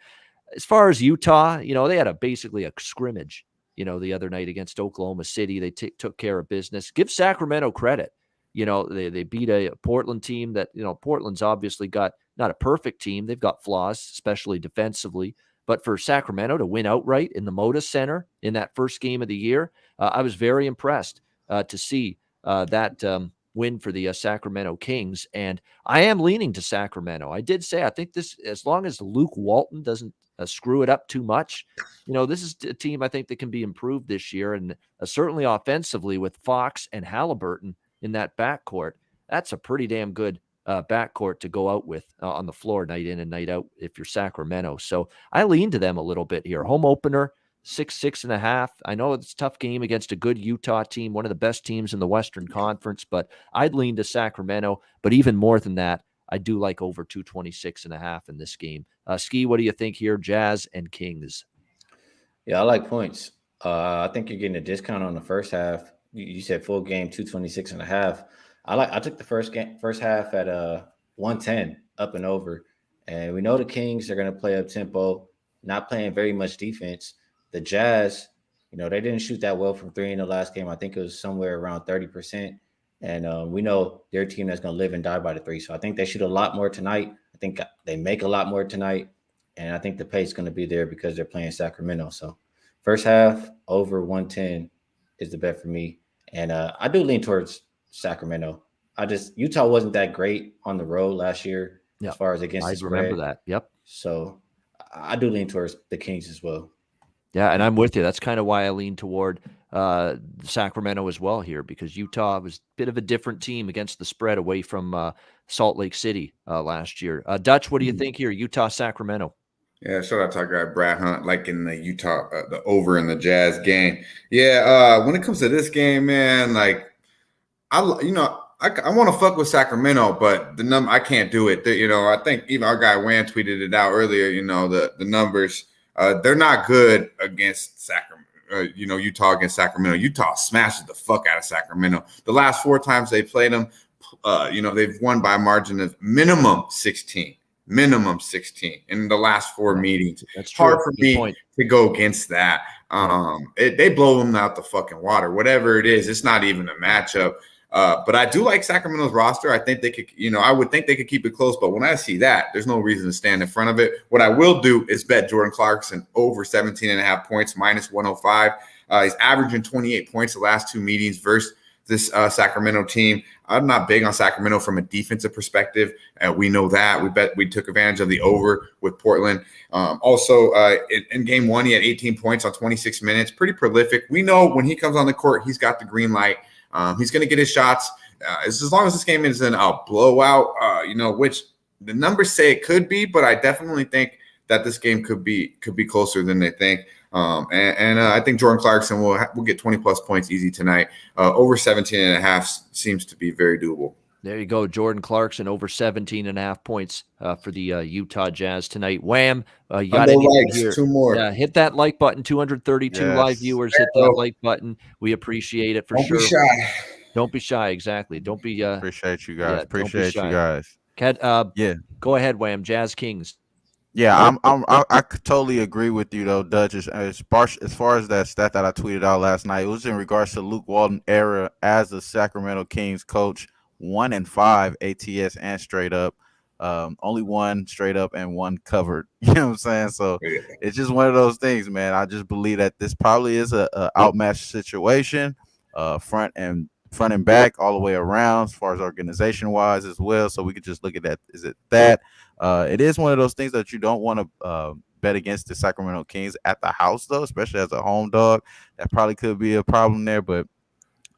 As far as Utah, they had basically a scrimmage, the other night against Oklahoma City. They took care of business. Give Sacramento credit. They beat a Portland team that, Portland's obviously got not a perfect team. They've got flaws, especially defensively. But for Sacramento to win outright in the Moda Center in that first game of the year, I was very impressed to see that win for the Sacramento Kings. And I am leaning to Sacramento. I did say I think this, as long as Luke Walton doesn't screw it up too much, this is a team I think that can be improved this year. And certainly offensively with Fox and Halliburton in that backcourt, that's a pretty damn good backcourt to go out with on the floor night in and night out if you're Sacramento. So I lean to them a little bit here. Home opener, 6.5. I know it's a tough game against a good Utah team, one of the best teams in the Western Conference, but I'd lean to Sacramento. But even more than that, I do like over 226.5 in this game. Skee, what do you think here? Jazz and Kings. Yeah, I like points. I think you're getting a discount on the first half. You said full game 226.5. I took the first half at 110 up and over. And we know the Kings are going to play up tempo, not playing very much defense. The Jazz, they didn't shoot that well from three in the last game. I think it was somewhere around 30%. And we know they're a team that's going to live and die by the three. So I think they shoot a lot more tonight. I think they make a lot more tonight. And I think the pace is going to be there because they're playing Sacramento. So first half over 110 is the bet for me. And I do lean towards Sacramento. Utah wasn't that great on the road last year as far as against the spread. I remember that. Yep. So I do lean towards the Kings as well. Yeah, and I'm with you. That's kind of why I lean toward Sacramento as well here, because Utah was a bit of a different team against the spread away from Salt Lake City last year. Dutch, what do you think here? Utah, Sacramento. Yeah, shout out to our guy Brad Hunt, like in the Utah, the over in the Jazz game. Yeah, when it comes to this game, man, like I want to fuck with Sacramento, but the number I can't do it. I think even our guy Wan tweeted it out earlier. The numbers they're not good against Sacramento. Utah against Sacramento. Utah smashes the fuck out of Sacramento. The last 4 times they played them, they've won by a margin of minimum 16 in the last 4 meetings. That's true. Hard for me to go against that. They blow them out the fucking water. Whatever it is, it's not even a matchup. But I do like Sacramento's roster. I think they could, I would think they could keep it close. But when I see that, there's no reason to stand in front of it. What I will do is bet Jordan Clarkson over 17.5 points, minus 105. He's averaging 28 points the last 2 meetings versus this Sacramento team. I'm not big on Sacramento from a defensive perspective. We know that. We took advantage of the over with Portland. Also, in game 1, he had 18 points on 26 minutes. Pretty prolific. We know when he comes on the court, he's got the green light. He's going to get his shots. As long as this game isn't a blowout, which the numbers say it could be, but I definitely think that this game could be closer than they think. I think Jordan Clarkson will get 20 plus points easy tonight. Over 17.5 seems to be very doable. There you go. Jordan Clarkson over 17.5 points for the Utah Jazz tonight. Wham. You got likes, 2 more. Yeah, hit that like button. 232 live viewers. Hit that like button. We appreciate it for sure. Don't be shy. Don't be shy. Exactly. Don't be. Appreciate you guys. Appreciate you guys. Go ahead, Wham. Jazz Kings. Yeah, I totally agree with you though, Dutch. As far as that stat that I tweeted out last night, it was in regards to Luke Walton era as the Sacramento Kings coach. 1-5 ATS and straight up. Only 1 straight up and 1 covered. You know what I'm saying? So it's just one of those things, man. I just believe that this probably is a outmatched situation, front and back, all the way around, as far as organization wise as well. So we could just look at that. Is it that? It is one of those things that you don't want to bet against the Sacramento Kings at the house, though, especially as a home dog. That probably could be a problem there, but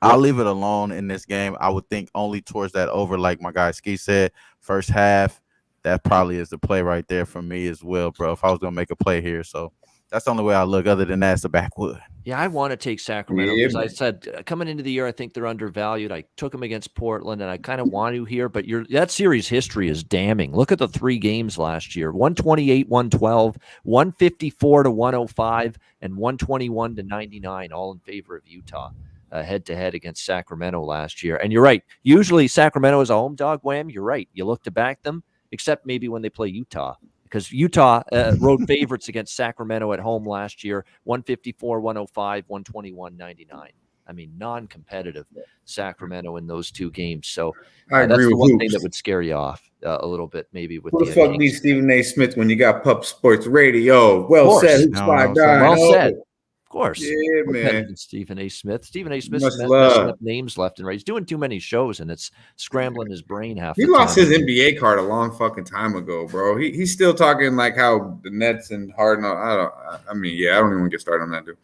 I'll leave it alone in this game. I would think only towards that over, like my guy Skee said, first half. That probably is the play right there for me as well, bro. If I was gonna make a play here, so that's the only way I look. Other than that, it's a backwood. Yeah, I want to take Sacramento Yeah, because I man. said coming into the year, I think they're undervalued. I took them against Portland, and I kind of want to here, but that series history is damning. Look at the 3 games last year: 128, 112, 154 to 105, and 121 to 99, all in favor of Utah. Head to head against Sacramento last year. And you're right. Usually Sacramento is a home dog, Wham. You're right. You look to back them, except maybe when they play Utah. Because Utah road favorites against Sacramento at home last year, 154, 105, 121, 99. I mean, non-competitive Sacramento in those 2 games. So I that's agree the with one Hoops. thing that would scare you off a little bit, maybe with Who the fuck needs Stephen A. Smith when you got Pup Sports Radio? Well said, Hoops You know what I'm 59. Well Oh, said. Of course. yeah, We're man. better than Stephen A. Smith. Stephen A. Smith's Much messing love. up names left and right. He's doing too many shows, and it's scrambling his brain half He the lost time. his NBA card a long fucking time ago, bro. He's still talking like how the Nets and Harden. I mean, yeah, I don't even want to get started on that, dude.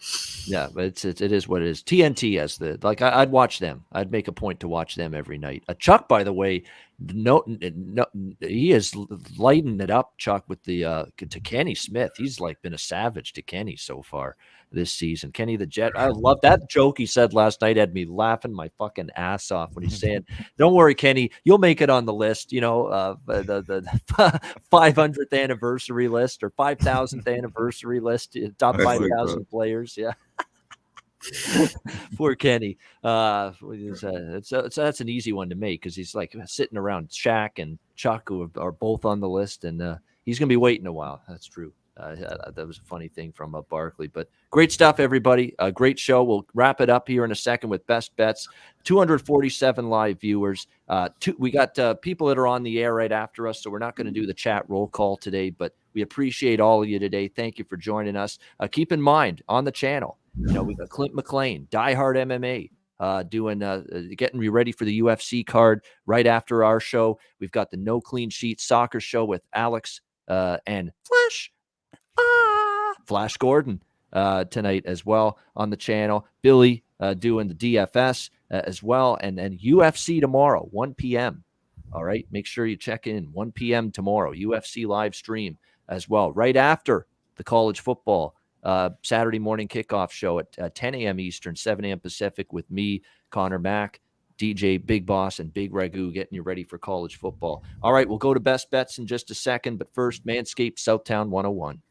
Yeah, but it is what it is. TNT as I'd watch them. I'd make a point to watch them every night. Chuck, by the way, no, he is lighting it up, Chuck, with the to Kenny Smith. He's like been a savage to Kenny so far this season. Kenny the Jet. I love that joke he said last night. Had me laughing my fucking ass off when he's saying, "Don't worry, Kenny, you'll make it on the list." You know, the 500th anniversary list or 5,000th anniversary list, top That's sick, 5,000 players. Yeah. Poor Kenny. That's an easy one to make because he's like sitting around Shaq and Chuck, who are both on the list, and he's going to be waiting a while. That's true. That was a funny thing from Barkley, but great stuff, everybody. Great show. We'll wrap it up here in a second with best bets. 247 live viewers. We got people that are on the air right after us, so we're not going to do the chat roll call today, but we appreciate all of you today. Thank you for joining us. Keep in mind on the channel, we got Clint McLean, Diehard MMA, doing getting you ready for the UFC card right after our show. We've got the No Clean Sheet Soccer show with Alex and Flash Gordon tonight as well on the channel. Billy doing the DFS as well, and UFC tomorrow, 1 p.m. All right, make sure you check in 1 p.m. tomorrow, UFC live stream as well, right after the college football Saturday morning kickoff show at 10 a.m. Eastern, 7 a.m. Pacific with me, Connor Mack, DJ Big Boss, and Big Ragu getting you ready for college football. All right, we'll go to best bets in just a second, but first, Manscaped Southtown 101.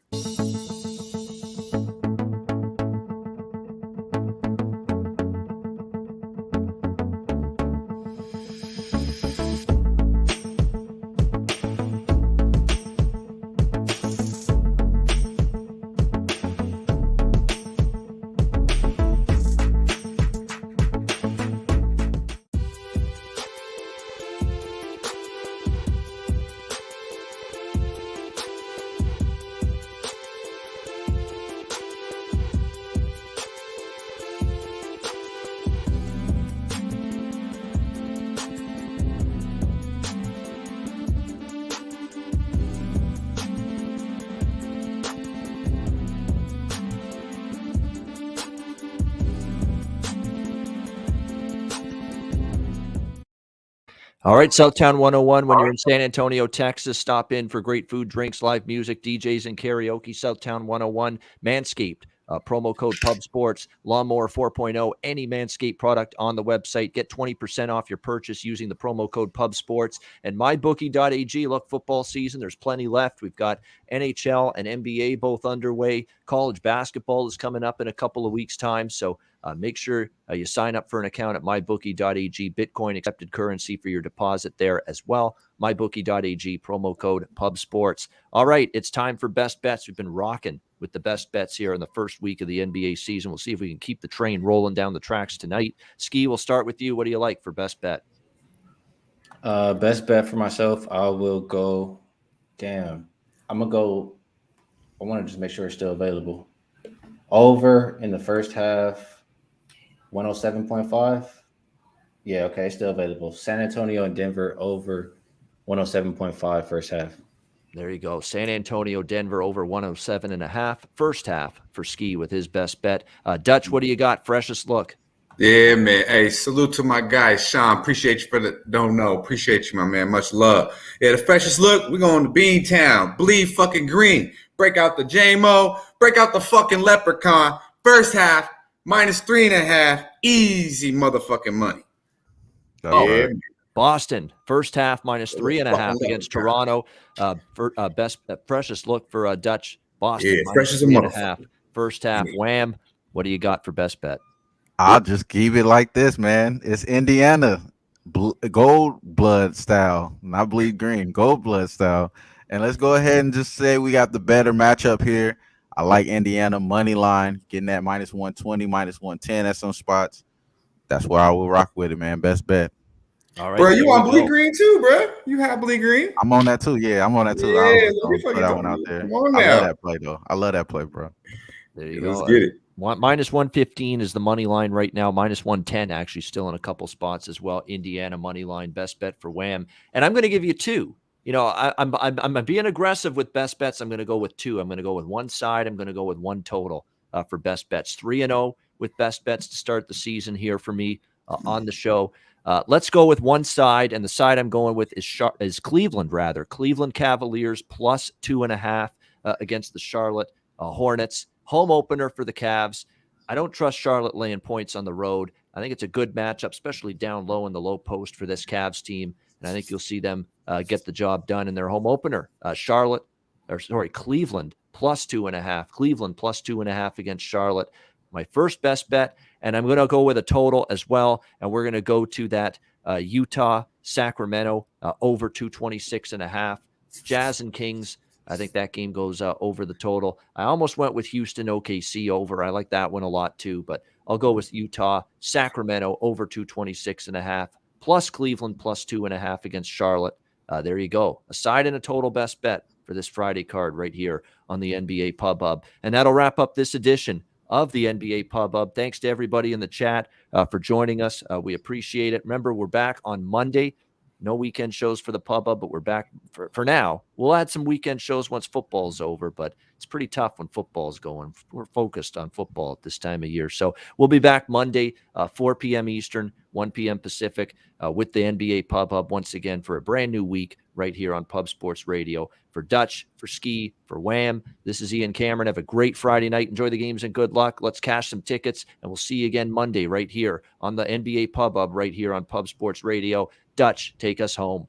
All right, Southtown 101. When you're in San Antonio, Texas, stop in for great food, drinks, live music, DJs, and karaoke. Southtown 101, Manscaped. Promo code Pub Sports, Lawnmower 4.0, any Manscaped product on the website. Get 20% off your purchase using the promo code Pub Sports. And mybookie.ag, look, football season, there's plenty left. We've got NHL and NBA both underway. College basketball is coming up in a couple of weeks' time. So make sure you sign up for an account at mybookie.ag. Bitcoin accepted currency for your deposit there as well. Mybookie.ag, promo code Pub Sports. All right, it's time for best bets. We've been rocking with the best bets here in the first week of the NBA season. We'll see if we can keep the train rolling down the tracks tonight. Skee, we'll start with you. What do you like for best bet? Best bet for myself, I will go. I'm gonna go. I want to just make sure it's still available. Over in the first half, 107.5. Yeah, okay, it's still available. San Antonio and Denver over 107.5 first half. There you go. San Antonio, Denver over 107.5 first half for Skee with his best bet. Dutch, what do you got? Freshest look. Yeah, man. Hey, salute to my guy, Sean. Appreciate you for the don't know. Appreciate you, my man. Much love. Yeah, the freshest look, we're going to Beantown. Bleed fucking green. Break out the JMO. Break out the fucking leprechaun. First half, -3.5. Easy motherfucking money. That's Oh, Yeah, right. Boston, first half -3.5 fucking against leprechaun. Toronto. Best freshest look for Dutch. Yeah, Boston fresh as a -3.5. motherfucker. First half. Yeah. Wham. What do you got for best bet? I'll just keep it like this, man. It's Indiana, gold blood style, not bleed green, gold blood style. And let's go ahead and just say we got the better matchup here. I like Indiana money line, getting that -120, -110 at some spots. That's where I will rock with it, man. Best bet. All right, Bro, there you we on Bleed go. Green too, bro? You have Bleed Green? I'm on that too. Yeah, I'm on that too. I was Yeah, just let me gonna put fucking that talk one to out you. there. Come on I love now. that play though. I love that play, bro. There you Let's go. get it. -115 is the money line right now. -110 actually still in a couple spots as well. Indiana money line best bet for Wham. And I'm going to give you two. I'm being aggressive with best bets. I'm going to go with two. I'm going to go with one side. I'm going to go with one total for best bets. 3-0 with best bets to start the season here for me on the show. Let's go with one side, and the side I'm going with is Cleveland. Cleveland Cavaliers +2.5 against the Charlotte Hornets. Home opener for the Cavs. I don't trust Charlotte laying points on the road. I think it's a good matchup, especially down low in the low post for this Cavs team, and I think you'll see them get the job done in their home opener. Cleveland +2.5. Cleveland +2.5 against Charlotte. My first best bet, and I'm going to go with a total as well, and we're going to go to that Utah Sacramento over 226.5. Jazz and Kings. I think that game goes over the total. I almost went with Houston OKC over. I like that one a lot too, but I'll go with Utah Sacramento over 226.5 plus Cleveland +2.5 against Charlotte. There you go. A side and a total best bet for this Friday card right here on the NBA Pub Hub. And that'll wrap up this edition of the NBA Pub Hub. Thanks to everybody in the chat for joining us. We appreciate it. Remember, we're back on Monday. No weekend shows for the Pub Hub, but we're back for now. We'll add some weekend shows once football's over, but it's pretty tough when football's going. We're focused on football at this time of year. So we'll be back Monday, 4 p.m. Eastern, 1 p.m. Pacific, with the NBA Pub Hub once again for a brand new week right here on Pub Sports Radio. For Dutch, for Skee, for Wham, this is Ian Cameron. Have a great Friday night. Enjoy the games and good luck. Let's cash some tickets, and we'll see you again Monday right here on the NBA Pub Hub right here on Pub Sports Radio. Dutch, take us home.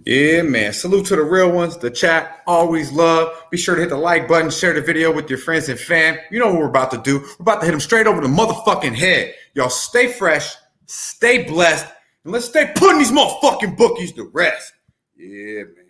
Yeah, man. Salute to the real ones. The chat, always love. Be sure to hit the like button, share the video with your friends and fam. You know what we're about to do. We're about to hit them straight over the motherfucking head. Y'all stay fresh, stay blessed, and let's stay putting these motherfucking bookies to rest. Yeah, man.